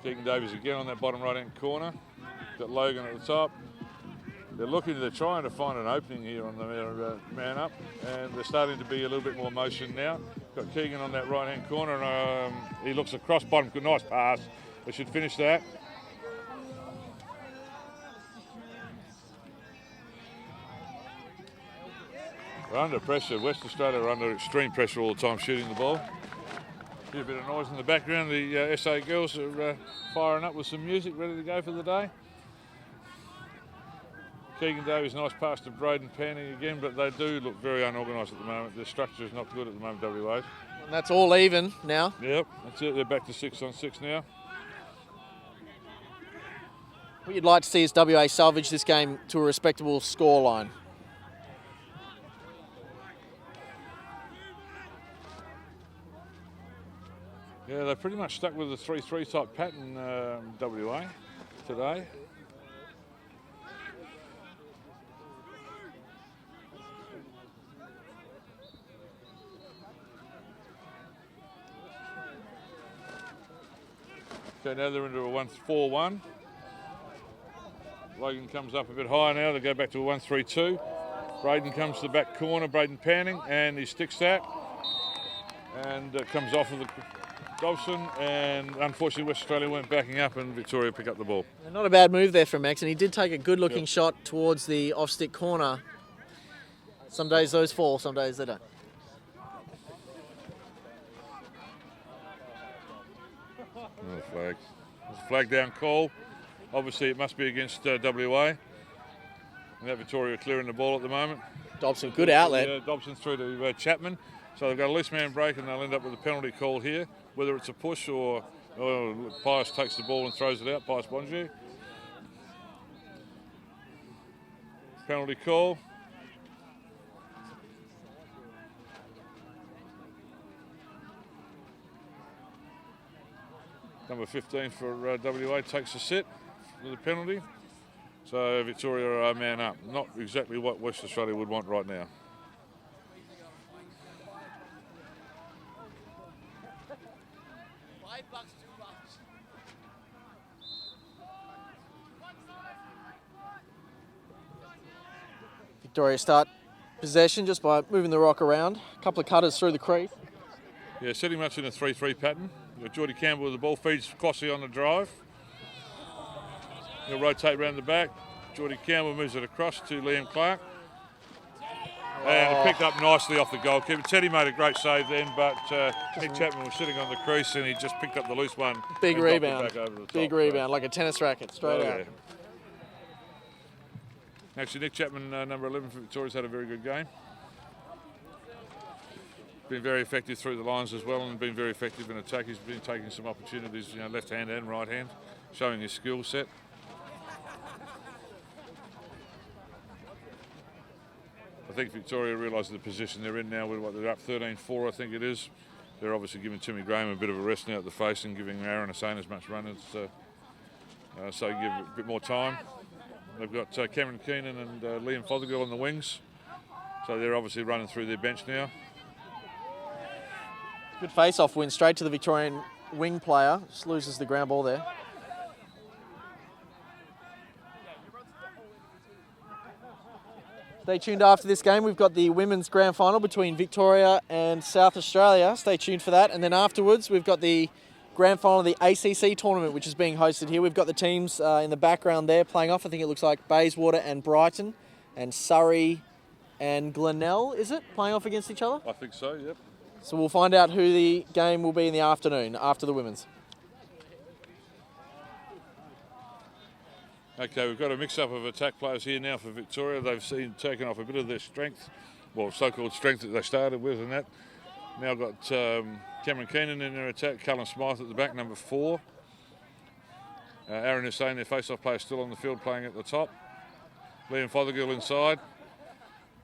Keegan Davies again on that bottom right-hand corner. Got Logan at the top. They're trying to find an opening here on the man up, and they're starting to be a little bit more motion now. Got Keegan on that right-hand corner, and he looks across bottom. Good, nice pass. They should finish that. We're under pressure. West Australia are under extreme pressure all the time shooting the ball. Hear a bit of noise in the background. The SA girls are firing up with some music, ready to go for the day. Keegan Davies, nice pass to Braden Panning again, but they do look very unorganised at the moment. Their structure is not good at the moment, WA. And that's all even now. Yep, that's it. They're back to 6-on-6 now. What you'd like to see is WA salvage this game to a respectable scoreline. Yeah, they're pretty much stuck with the 3-3 type pattern, WA, today. Okay, now they're into a 1-4-1. Logan comes up a bit higher now. They go back to a 1-3-2. Braden comes to the back corner, Braden Panning, and he sticks that. And comes off of the Dobson, and unfortunately West Australia weren't backing up, and Victoria pick up the ball. Not a bad move there from Max, and he did take a good-looking shot towards the off-stick corner. Some days those fall, some days they don't. Oh, flag. There's a flag down call. Obviously it must be against WA. And that Victoria clearing the ball at the moment. Dobson, good outlet. Dobson through to Chapman. So they've got a loose man break, and they'll end up with a penalty call here, whether it's a push or Pius takes the ball and throws it out, Pius Bonju. Penalty call. Number 15 for WA takes a sit with a penalty. So Victoria are man up. Not exactly what West Australia would want right now. Victoria start possession just by moving the rock around. A couple of cutters through the crease. Yeah, setting much in a 3-3 pattern. Geordie Campbell with the ball, feeds Crossy on the drive. He'll rotate around the back. Geordie Campbell moves it across to Liam Clark. And it picked up nicely off the goalkeeper. Teddy made a great save then, but Nick Chapman was sitting on the crease and he just picked up the loose one. Big and dropped it rebound. back over the top. Big rebound, like a tennis racket, straight out. Yeah. Actually, Nick Chapman, number 11 for Victoria's, had a very good game. Been very effective through the lines as well, and been very effective in attack. He's been taking some opportunities, left hand and right hand, showing his skill set. I think Victoria realises the position they're in now. They're up 13-4, I think it is. They're obviously giving Timmy Graham a bit of a rest now at the face and giving Aaron Hussain as much run as so give it a bit more time. They've got Cameron Keenan and Liam Fothergill on the wings, so they're obviously running through their bench now. Good face-off win straight to the Victorian wing player. Just loses the ground ball there. Stay tuned after this game. We've got the women's grand final between Victoria and South Australia. Stay tuned for that. And then afterwards, we've got the grand final of the ACC tournament, which is being hosted here. We've got the teams in the background there playing off. I think it looks like Bayswater and Brighton, and Surrey and Glenelg, is it, playing off against each other? I think so, yep. So we'll find out who the game will be in the afternoon after the women's. Okay, we've got a mix-up of attack players here now for Victoria. They've taken off a bit of their strength, well, so-called strength that they started with, and that. Now got Cameron Keenan in their attack, Callum Smythe at the back, number 4. Aaron Hussain, their face-off player, still on the field playing at the top. Liam Fothergill inside.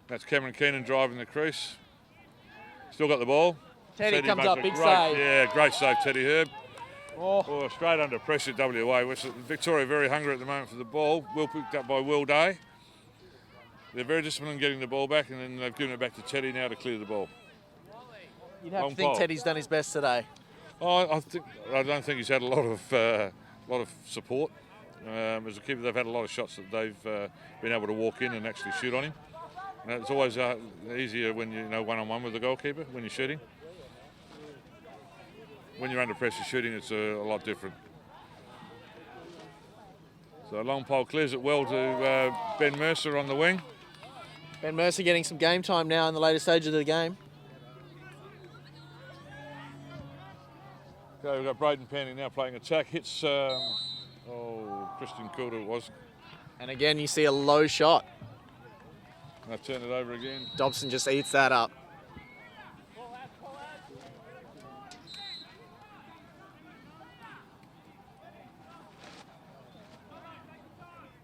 That's Cameron Keenan driving the crease. Still got the ball. Teddy comes makes up, a big great, save. Yeah, great save, Teddy Herb. Oh. Straight under pressure, WA. Victoria very hungry at the moment for the ball. Well picked up by Will Day. They're very disciplined in getting the ball back, and then they've given it back to Teddy now to clear the ball. You'd have Long to think pole. Teddy's done his best today. I don't think he's had a lot of support. As a keeper, they've had a lot of shots that they've been able to walk in and actually shoot on him. And it's always easier when you're one-on-one with the goalkeeper when you're shooting. When you're under pressure shooting, it's a lot different. So long pole clears it well to Ben Mercer on the wing. Ben Mercer getting some game time now in the later stages of the game. Okay, we've got Braden Panning now playing attack. Hits, Christian Coulter it was. And again, you see a low shot. Now turn it over again. Dobson just eats that up.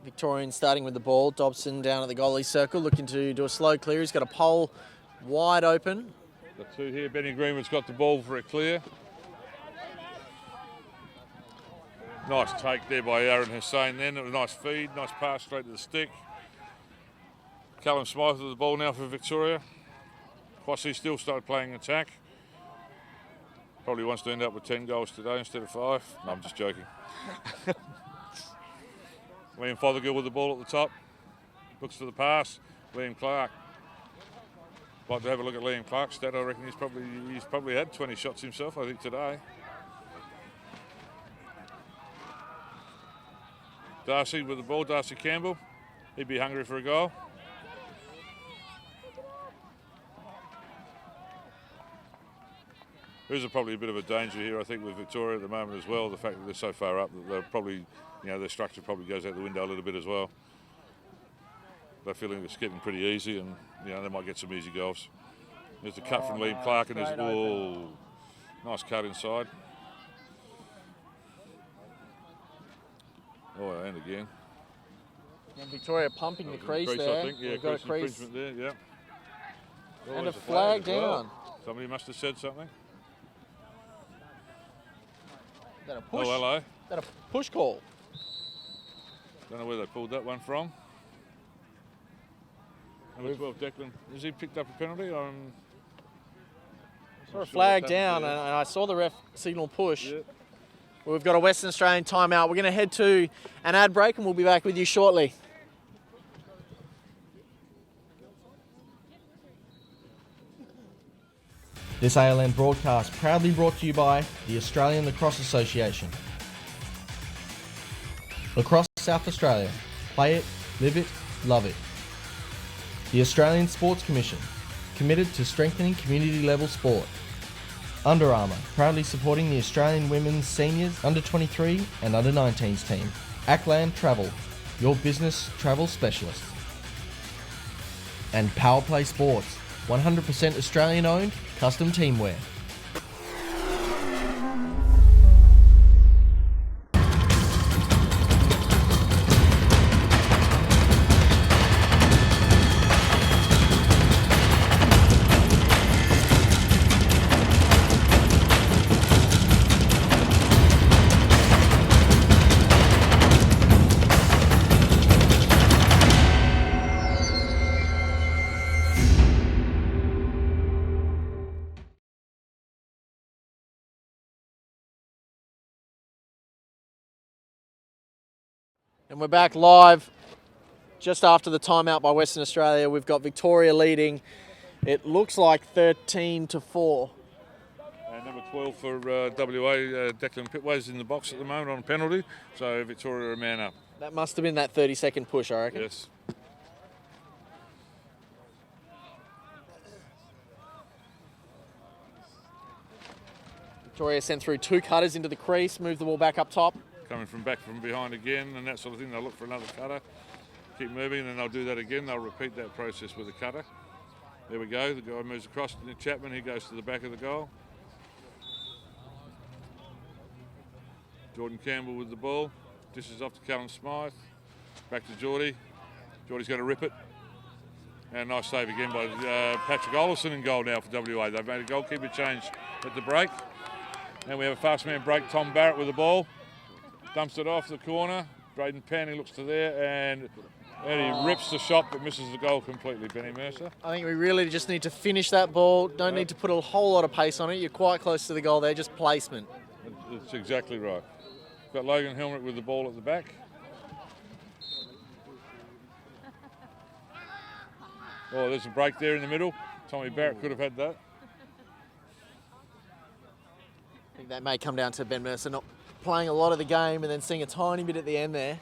Victorian starting with the ball. Dobson down at the goalie circle, looking to do a slow clear. He's got a pole wide open. The 2 here. Benny Greenwood's got the ball for a clear. Nice take there by Aaron Hussain then. It was a nice feed, nice pass straight to the stick. Callum Smythe with the ball now for Victoria. Quassi still started playing attack. Probably wants to end up with 10 goals today instead of 5. No, I'm just joking. Liam Fothergill with the ball at the top. Looks for the pass. Liam Clark. Like to have a look at Liam Clark's stat. I reckon he's probably had 20 shots himself, I think, today. Darcy with the ball, Darcy Campbell. He'd be hungry for a goal. There's probably a bit of a danger here, I think, with Victoria at the moment as well. The fact that they're so far up that they're probably, their structure probably goes out the window a little bit as well. They're feeling it's getting pretty easy, and they might get some easy goals. There's the cut from Liam Clark, and there's nice cut inside. Oh, and again. And Victoria pumping the crease there. I think. Yeah, We've got a crease crease. infringement there, yeah. Oh, And a there's flag as well. down. Somebody must have said something. Is that a push? Oh, hello. Is that a push call? Don't know where they pulled that one from. Number 12, Declan. Has he picked up a penalty? Saw a sure flag what's down, happened and there. I saw the ref signal push. Yep. Well, we've got a Western Australian timeout. We're going to head to an ad break, and we'll be back with you shortly. This ALN broadcast proudly brought to you by the Australian Lacrosse Association. Lacrosse South Australia. Play it, live it, love it. The Australian Sports Commission, committed to strengthening community level sport. Under Armour, proudly supporting the Australian Women's Seniors, Under 23 and Under 19s team. Ackland Travel, your business travel specialist. And Power Play Sports, 100% Australian owned, custom teamwear. And we're back live just after the timeout by Western Australia. We've got Victoria leading. It looks like 13-4. Number 12 for WA, Declan Pitway's in the box at the moment on a penalty, so Victoria are a man up. That must have been that 30-second push, I reckon. Yes. Victoria sent through 2 cutters into the crease, moved the ball back up top. Coming from back from behind again and that sort of thing. They'll look for another cutter, keep moving, and then they'll do that again. They'll repeat that process with a cutter. There we go. The guy moves across to Nick Chapman. He goes to the back of the goal. Jordan Campbell with the ball. Dishes off to Callum Smythe. Back to Geordie. Geordie's going to rip it. And nice save again by Patrick Olison in goal now for WA. They've made a goalkeeper change at the break. And we have a fast man break. Tom Barrett with the ball. Dumps it off the corner. Braden Panny looks to there and he rips the shot but misses the goal completely, Benny Mercer. I think we really just need to finish that ball. Don't need to put a whole lot of pace on it. You're quite close to the goal there, just placement. That's exactly right. Got Logan Helmut with the ball at the back. Oh, there's a break there in the middle. Tommy Barrett could have had that. I think that may come down to Ben Mercer not playing a lot of the game and then seeing a tiny bit at the end there.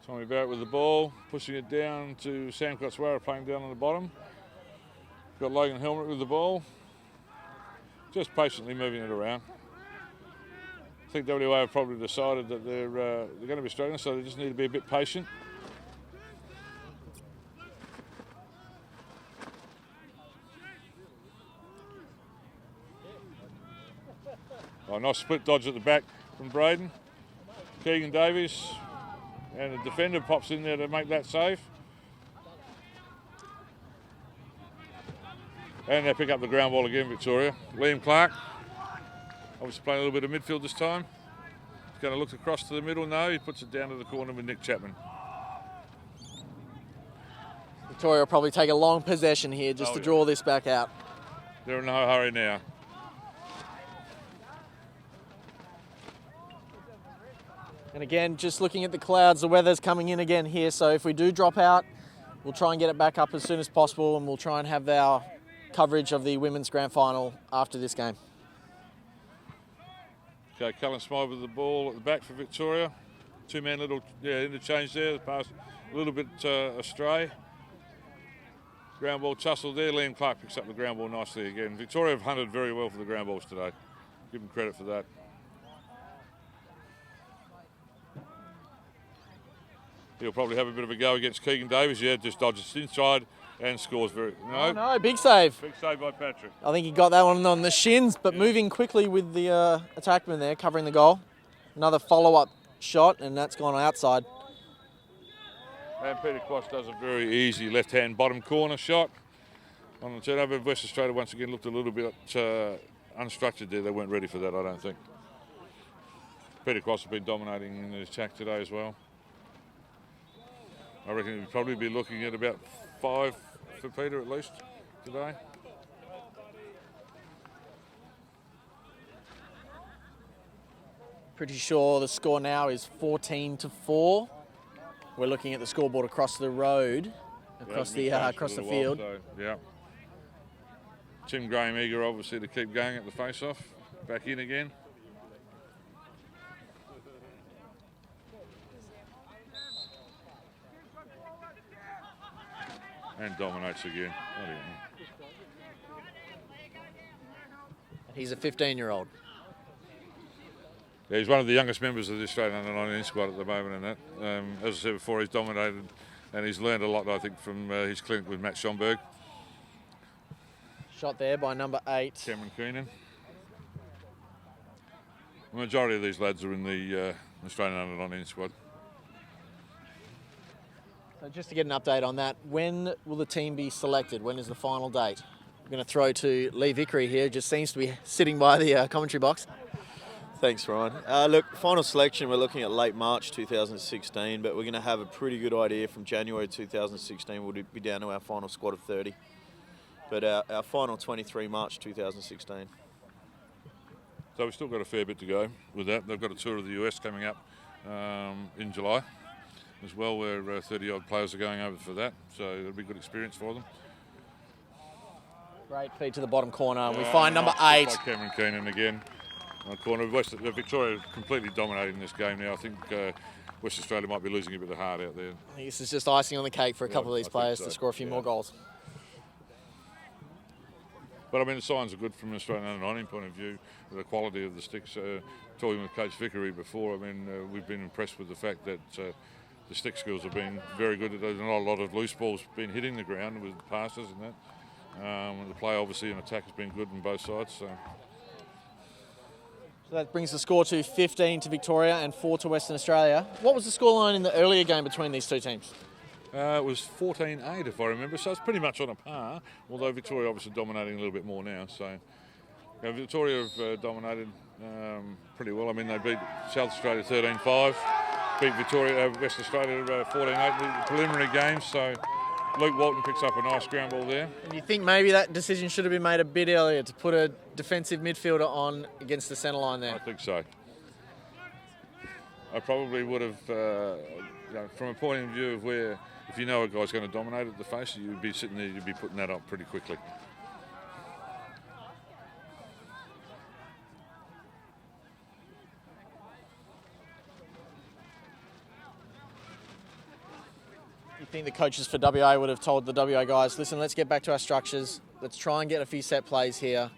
Tommy Barrett with the ball, pushing it down to Sam Cotswara playing down on the bottom. Got Logan Helmut with the ball. Just patiently moving it around. I think WA have probably decided that they're going to be struggling, so they just need to be a bit patient. Oh, nice split dodge at the back from Braden. Keegan Davies, and the defender pops in there to make that save. And they pick up the ground ball again, Victoria. Liam Clark, obviously playing a little bit of midfield this time. He's going to look across to the middle. No, he puts it down to the corner with Nick Chapman. Victoria will probably take a long possession here just to draw this back out. They're in no hurry now. And again, just looking at the clouds, the weather's coming in again here, so if we do drop out, we'll try and get it back up as soon as possible, and we'll try and have our coverage of the women's grand final after this game. Okay, Cullen Smythe with the ball at the back for Victoria. Two-man little interchange there. The pass a little bit astray. Ground ball tussle there. Liam Clark picks up the ground ball nicely again. Victoria have hunted very well for the ground balls today. Give them credit for that. He'll probably have a bit of a go against Keegan Davies. Yeah, just dodges inside and scores very... No, big save. Big save by Patrick. I think he got that one on the shins, but moving quickly with the attackman there, covering the goal. Another follow-up shot, and that's gone outside. And Peter Quast does a very easy left-hand bottom corner shot on the turnover. West Australia once again looked a little bit unstructured there. They weren't ready for that, I don't think. Peter Quast has been dominating in the attack today as well. I reckon he'd probably be looking at about 5 for Peter at least today. Pretty sure the score now is 14-4. We're looking at the scoreboard across the road. across Yeah, the a field. while, so, yeah. Tim Graham eager, obviously, to keep going at the face-off. Back in again. And dominates again. He's a 15-year-old. Yeah, he's one of the youngest members of the Australian under-19 squad at the moment, and that, as I said before, he's dominated, and he's learned a lot, I think, from his clinic with Matt Schomburg. Shot there by number 8. Cameron Keenan. The majority of these lads are in the Australian under-19 squad. So just to get an update on that, when will the team be selected? When is the final date? I'm going to throw to Lee Vickery here, just seems to be sitting by the commentary box. Thanks, Ryan. Look, final selection, we're looking at late March 2016, but we're going to have a pretty good idea from January 2016. We'll be down to our final squad of 30. But our final 23 March 2016. So we've still got a fair bit to go with that. They've got a tour of the US coming up in July as well, where 30-odd players are going over for that. So it'll be a good experience for them. Great feed to the bottom corner. And we find number 8. By Cameron Keenan again. Corner. Victoria completely dominating this game now. I think West Australia might be losing a bit of heart out there. I think this is just icing on the cake for a couple of these players to score a few more goals. But I mean, the signs are good from an Australian under-19 point of view. The quality of the sticks. Talking with Coach Vickery before, I mean, we've been impressed with the fact that the stick skills have been very good. There's not a lot of loose balls been hitting the ground with passes and that. The play, obviously, in attack has been good on both sides. So that brings the score to 15 to Victoria and 4 to Western Australia. What was the scoreline in the earlier game between these two teams? It was 14-8 if I remember, so it's pretty much on a par, although Victoria obviously dominating a little bit more now. So Victoria have dominated pretty well. I mean, they beat South Australia 13-5, beat Victoria, West Australia 14-8 the preliminary games, so Luke Walton picks up a nice ground ball there. And you think maybe that decision should have been made a bit earlier to put a defensive midfielder on against the centre line there? I think so. I probably would have, from a point of view of where, if you know a guy's going to dominate at the face, you'd be sitting there, you'd be putting that up pretty quickly. You think the coaches for WA would have told the WA guys, listen, let's get back to our structures. Let's try and get a few set plays here.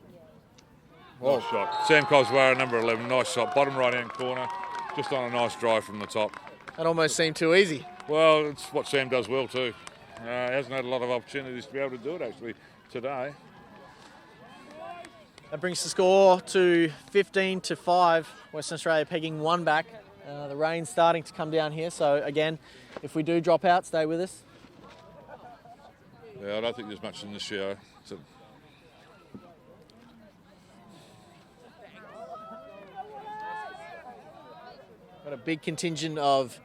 Nice shot. Sam Coswara, number 11, nice shot. Bottom right-hand corner, just on a nice drive from the top. That almost seemed too easy. Well, it's what Sam does well too. He hasn't had a lot of opportunities to be able to do it actually today. That brings the score to 15 to 5. Western Australia pegging one back. The rain's starting to come down here, so again, if we do drop out, stay with us. Yeah, I don't think there's much in this show. Got a big contingent of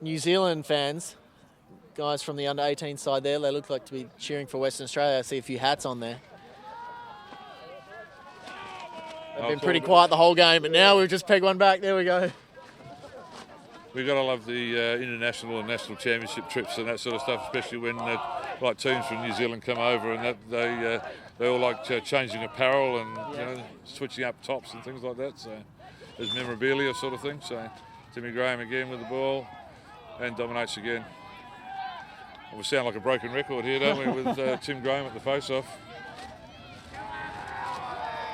New Zealand fans, guys from the under-18 side there. They look like to be cheering for Western Australia. I see a few hats on there. They've been pretty quiet the whole game, but now we've just pegged one back. There we go. We've got to love the international and national championship trips and that sort of stuff, especially when like teams from New Zealand come over and that they all like changing apparel and switching up tops and things like that. So there's memorabilia sort of thing. So Timmy Graham again with the ball and dominates again. We sound like a broken record here, don't we, with Tim Graham at the face-off.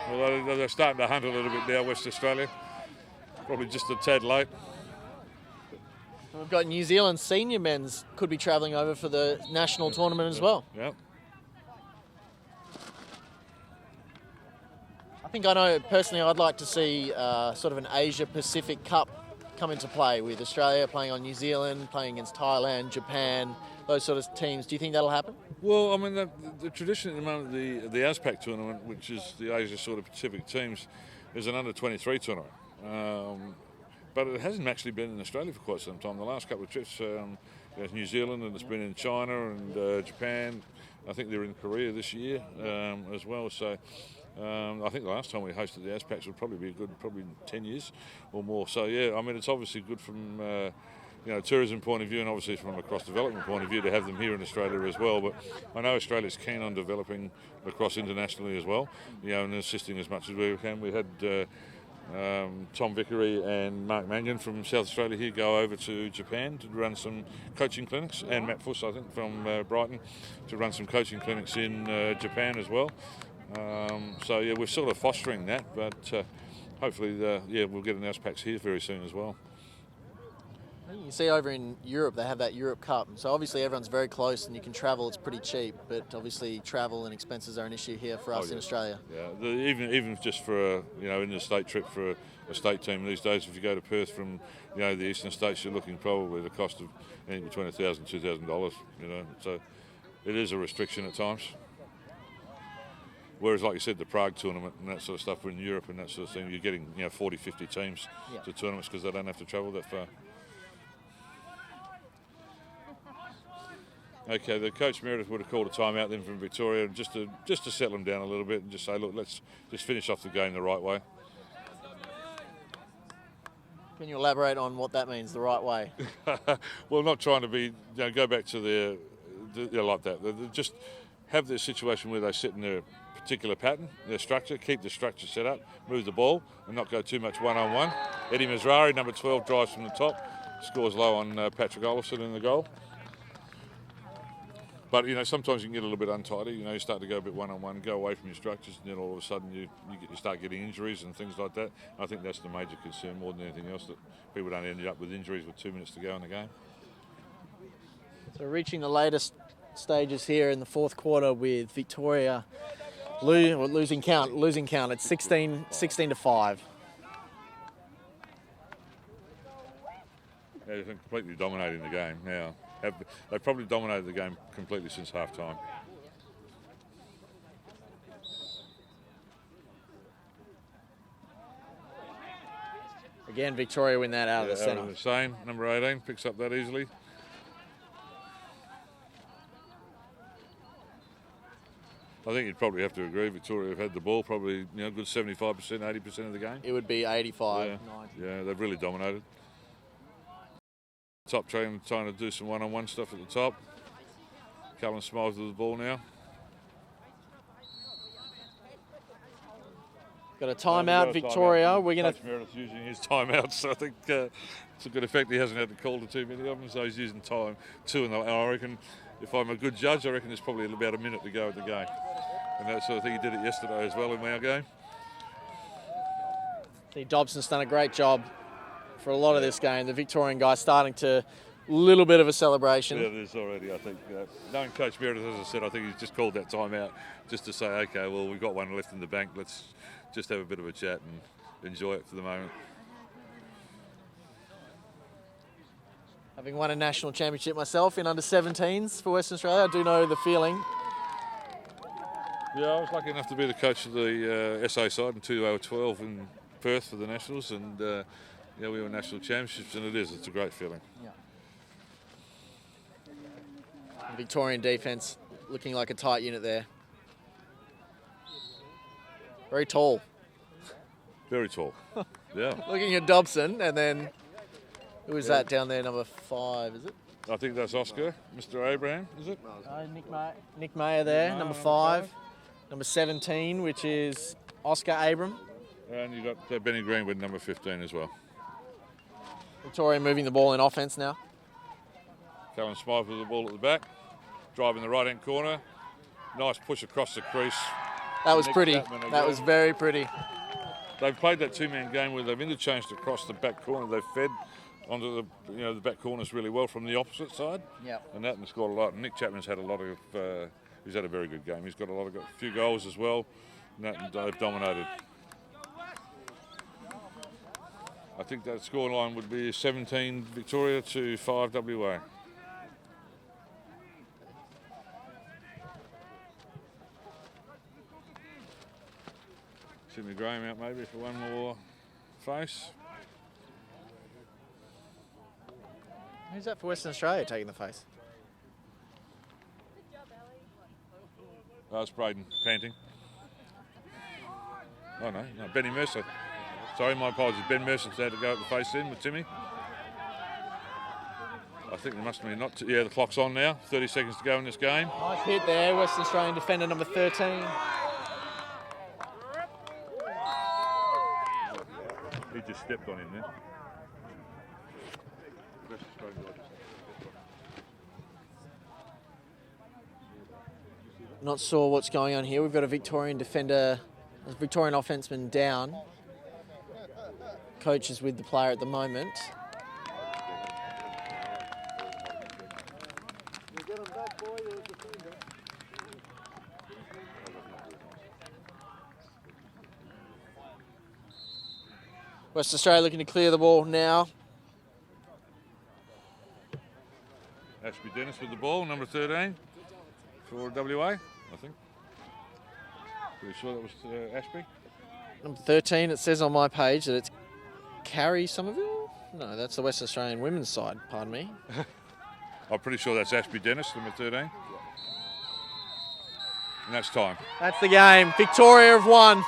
Although they're starting to hunt a little bit now, West Australia. Probably just a tad late. We've got New Zealand senior men's could be travelling over for the national tournament as well. Yep. I think I know personally I'd like to see sort of an Asia Pacific Cup come into play with Australia playing on New Zealand, playing against Thailand, Japan, those sort of teams. Do you think that'll happen? Well, I mean, the tradition at the moment, the ASPAC tournament, which is the Asia sort of Pacific teams, is an under-23 tournament. But it hasn't actually been in Australia for quite some time. The last couple of trips, there's New Zealand and it's been in China and Japan. I think they're in Korea this year as well. So I think the last time we hosted the ASPACs would probably be a good, probably 10 years or more. So yeah, I mean, it's obviously good from tourism point of view, and obviously from a lacrosse development point of view, to have them here in Australia as well. But I know Australia's keen on developing lacrosse internationally as well, and assisting as much as we can. We had Tom Vickery and Mark Mangan from South Australia here go over to Japan to run some coaching clinics, and Matt Fuss, I think, from Brighton, to run some coaching clinics in Japan as well. So we're sort of fostering that, but hopefully, we'll get an Auspacks here very soon as well. You see over in Europe, they have that Europe Cup. So obviously everyone's very close and you can travel, it's pretty cheap. But obviously travel and expenses are an issue here for us in Australia. Yeah, even just for an interstate trip for a state team these days, if you go to Perth from the eastern states, you're looking probably the cost of anything between $1,000 and $2,000. So it is a restriction at times. Whereas, like you said, the Prague tournament and that sort of stuff, we're in Europe and that sort of thing, you're getting 40, 50 teams to tournaments because they don't have to travel that far. Okay, the coach Meredith would have called a timeout then from Victoria just to settle them down a little bit and just say, look, let's just finish off the game the right way. Can you elaborate on what that means, the right way? Well, not trying to be, go back to their like that. They just have their situation where they sit in their particular pattern, their structure, keep the structure set up, move the ball and not go too much one-on-one. Eddie Mazrari, number 12, drives from the top, scores low on Patrick Olafson in the goal. But, sometimes you can get a little bit untidy. You start to go a bit one-on-one, go away from your structures, and then all of a sudden you start getting injuries and things like that. I think that's the major concern more than anything else, that people don't end up with injuries with 2 minutes to go in the game. So reaching the latest stages here in the fourth quarter with Victoria losing count. It's 16 to 5. Yeah, they're completely dominating the game now. They've probably dominated the game completely since half-time. Again, Victoria win that out of the centre. Hussein, number 18, picks up that easily. I think you'd probably have to agree, Victoria have had the ball probably good 75%, 80% of the game. It would be 85, 90. Yeah, they've really dominated. Top trying to do some one-on-one stuff at the top. Cullen Smiles with the ball now. Got a timeout, Victoria. We're going to. Coach Meredith's using his timeouts, so I think it's a good effect. He hasn't had to call to too many of them, so he's using two in the. I reckon, if I'm a good judge, I reckon there's probably about a minute to go at the game, and that sort of thing. He did it yesterday as well in our game. See, Dobson's done a great job for a lot of this game. The Victorian guy starting to little bit of a celebration. Yeah, it is already, I think. Knowing Coach Meredith, as I said, I think he's just called that timeout just to say, okay, well, we've got one left in the bank. Let's just have a bit of a chat and enjoy it for the moment. Having won a national championship myself in under-17s for Western Australia, I do know the feeling. Yeah, I was lucky enough to be the coach of the SA side in 2012 in Perth for the Nationals, and we were national championships, and it's a great feeling. Yeah. Victorian defence looking like a tight unit there. Very tall. Very tall. Yeah. Looking at Dobson, and then who is that down there? Number 5, is it? I think that's Oscar, Mr. Abraham, is it? Nick Mayer there, number 5. Number 17, which is Oscar Abram. And you've got Benny Greenwood, number 15 as well. Victoria moving the ball in offence now. Cullen Smythe with the ball at the back. Driving the right-hand corner. Nice push across the crease. That was pretty. That was very pretty. They've played that two-man game where they've interchanged across the back corner. They've fed onto the back corners really well from the opposite side. Yeah. And that has scored a lot. And Nick Chapman's had a lot of. He's had a very good game. He's got a few goals as well. And they've dominated. I think that scoreline would be 17 Victoria to 5 WA. Sydney Graham out maybe for one more face. Who's that for Western Australia taking the face? Oh, it's Braden panting. Oh no, Benny Mercer. Sorry, my apologies. Ben Mercer's had to go at the face in with Timmy. I think there must be the clock's on now. 30 seconds to go in this game. Nice hit there, Western Australian defender number 13. He just stepped on him then. Not sure what's going on here. We've got a Victorian defender, a Victorian offenceman down. Coach is with the player at the moment. West Australia looking to clear the ball now. Ashby Dennis with the ball, number 13 for WA, I think. Pretty sure that was Ashby. Number 13, it says on my page that it's Carrie Somerville. No, that's the West Australian women's side, pardon me. I'm pretty sure that's Ashby Dennis, number 13. And that's time. That's the game. Victoria have won.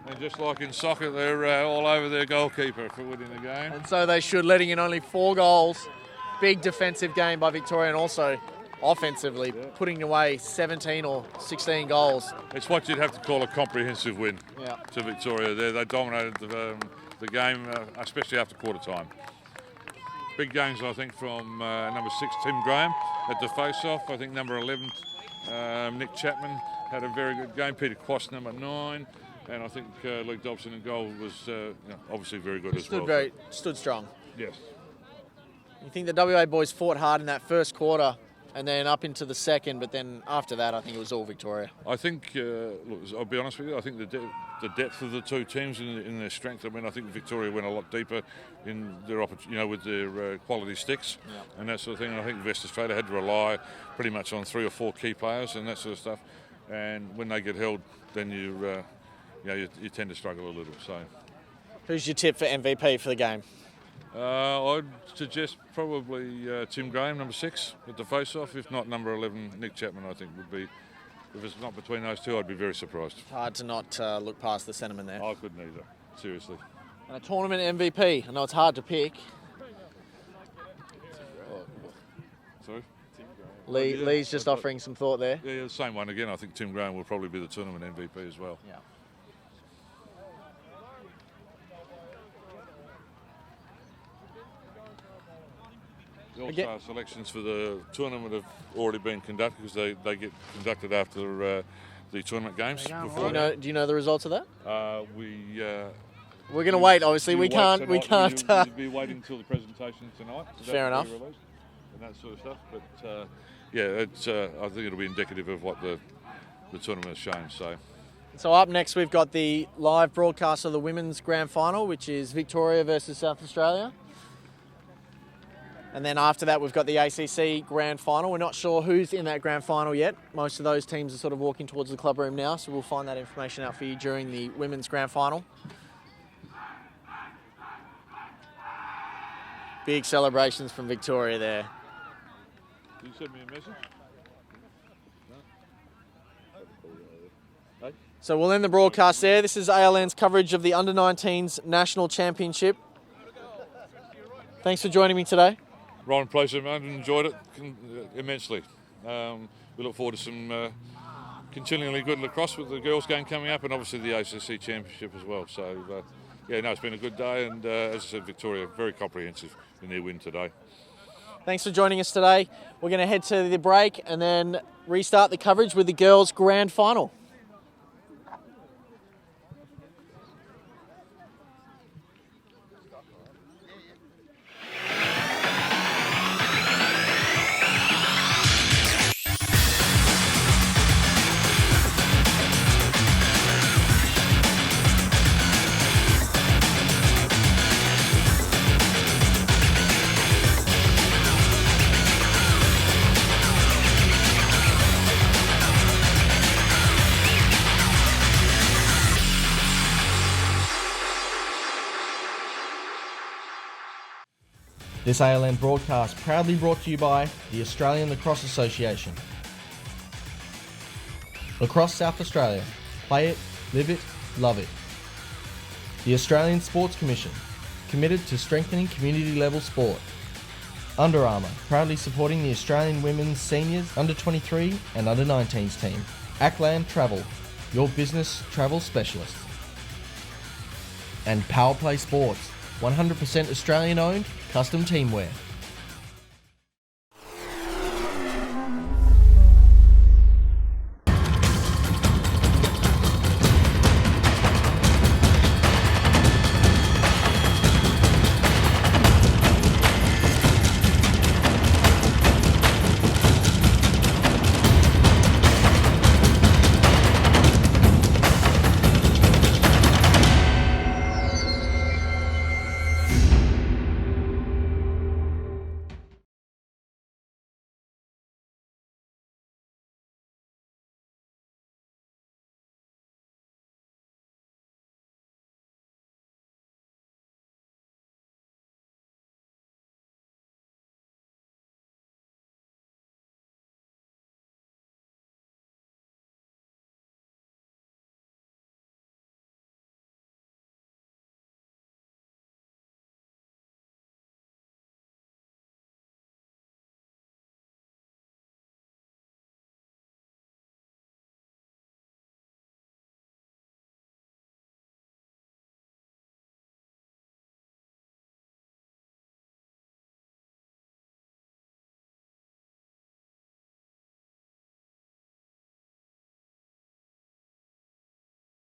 And just like in soccer, they're all over their goalkeeper for winning the game. And so they should, letting in only 4 goals. Big defensive game by Victoria, and also offensively putting away 17 or 16 goals. It's what you'd have to call a comprehensive win Yeah. to Victoria there. They dominated the game, especially after quarter time. Big games, I think, from number 6, Tim Graham, at the face-off. I think number 11, Nick Chapman, had a very good game. Peter Quast, number 9. And I think Luke Dobson in goal was obviously very good as well. Stood strong. Yes. You think the WA boys fought hard in that first quarter and then up into the second, but then after that, I think it was all Victoria. I think, look, I'll be honest with you, I think the depth of the two teams in their strength. I mean, I think Victoria went a lot deeper in their with their quality sticks and that sort of thing. And I think West Australia had to rely pretty much on 3 or 4 key players and that sort of stuff. And when they get held, then you tend to struggle a little. So, Who's your tip for MVP for the game? I'd suggest probably Tim Graham, number 6, at the face-off. If not, number 11, Nick Chapman, I think would be. If it's not between those two, I'd be very surprised. It's hard to not look past the sentiment there. I couldn't either, seriously. And a tournament MVP. I know it's hard to pick. Sorry? Lee's just offering some thought there. Yeah, the same one again. I think Tim Graham will probably be the tournament MVP as well. Yeah. The All-Star selections for the tournament have already been conducted because they get conducted after the tournament games. Before Do you know the results of that? We're going to wait. Obviously, we can't. We'll be waiting until the presentation tonight. So Fair enough. And that sort of stuff. But it's. I think it'll be indicative of what the tournament has shown. So up next, we've got the live broadcast of the women's grand final, which is Victoria versus South Australia. And then after that, we've got the ACC grand final. We're not sure who's in that grand final yet. Most of those teams are sort of walking towards the club room now, so we'll find that information out for you during the women's grand final. Big celebrations from Victoria there. Can you send me a message? No? So we'll end the broadcast there. This is ALN's coverage of the Under-19s National Championship. Thanks for joining me today. Ryan, pleasure, man. Enjoyed it immensely. We look forward to some continually good lacrosse with the girls' game coming up, and obviously the ACC Championship as well. So, it's been a good day, and as I said, Victoria very comprehensive in their win today. Thanks for joining us today. We're going to head to the break and then restart the coverage with the girls' grand final. This ALN broadcast proudly brought to you by the Australian Lacrosse Association. Lacrosse South Australia. Play it, live it, love it. The Australian Sports Commission, committed to strengthening community level sport. Under Armour, proudly supporting the Australian women's seniors, under 23 and under 19s team. Ackland Travel, your business travel specialist. And Power Play Sports, 100% Australian owned, custom teamwear.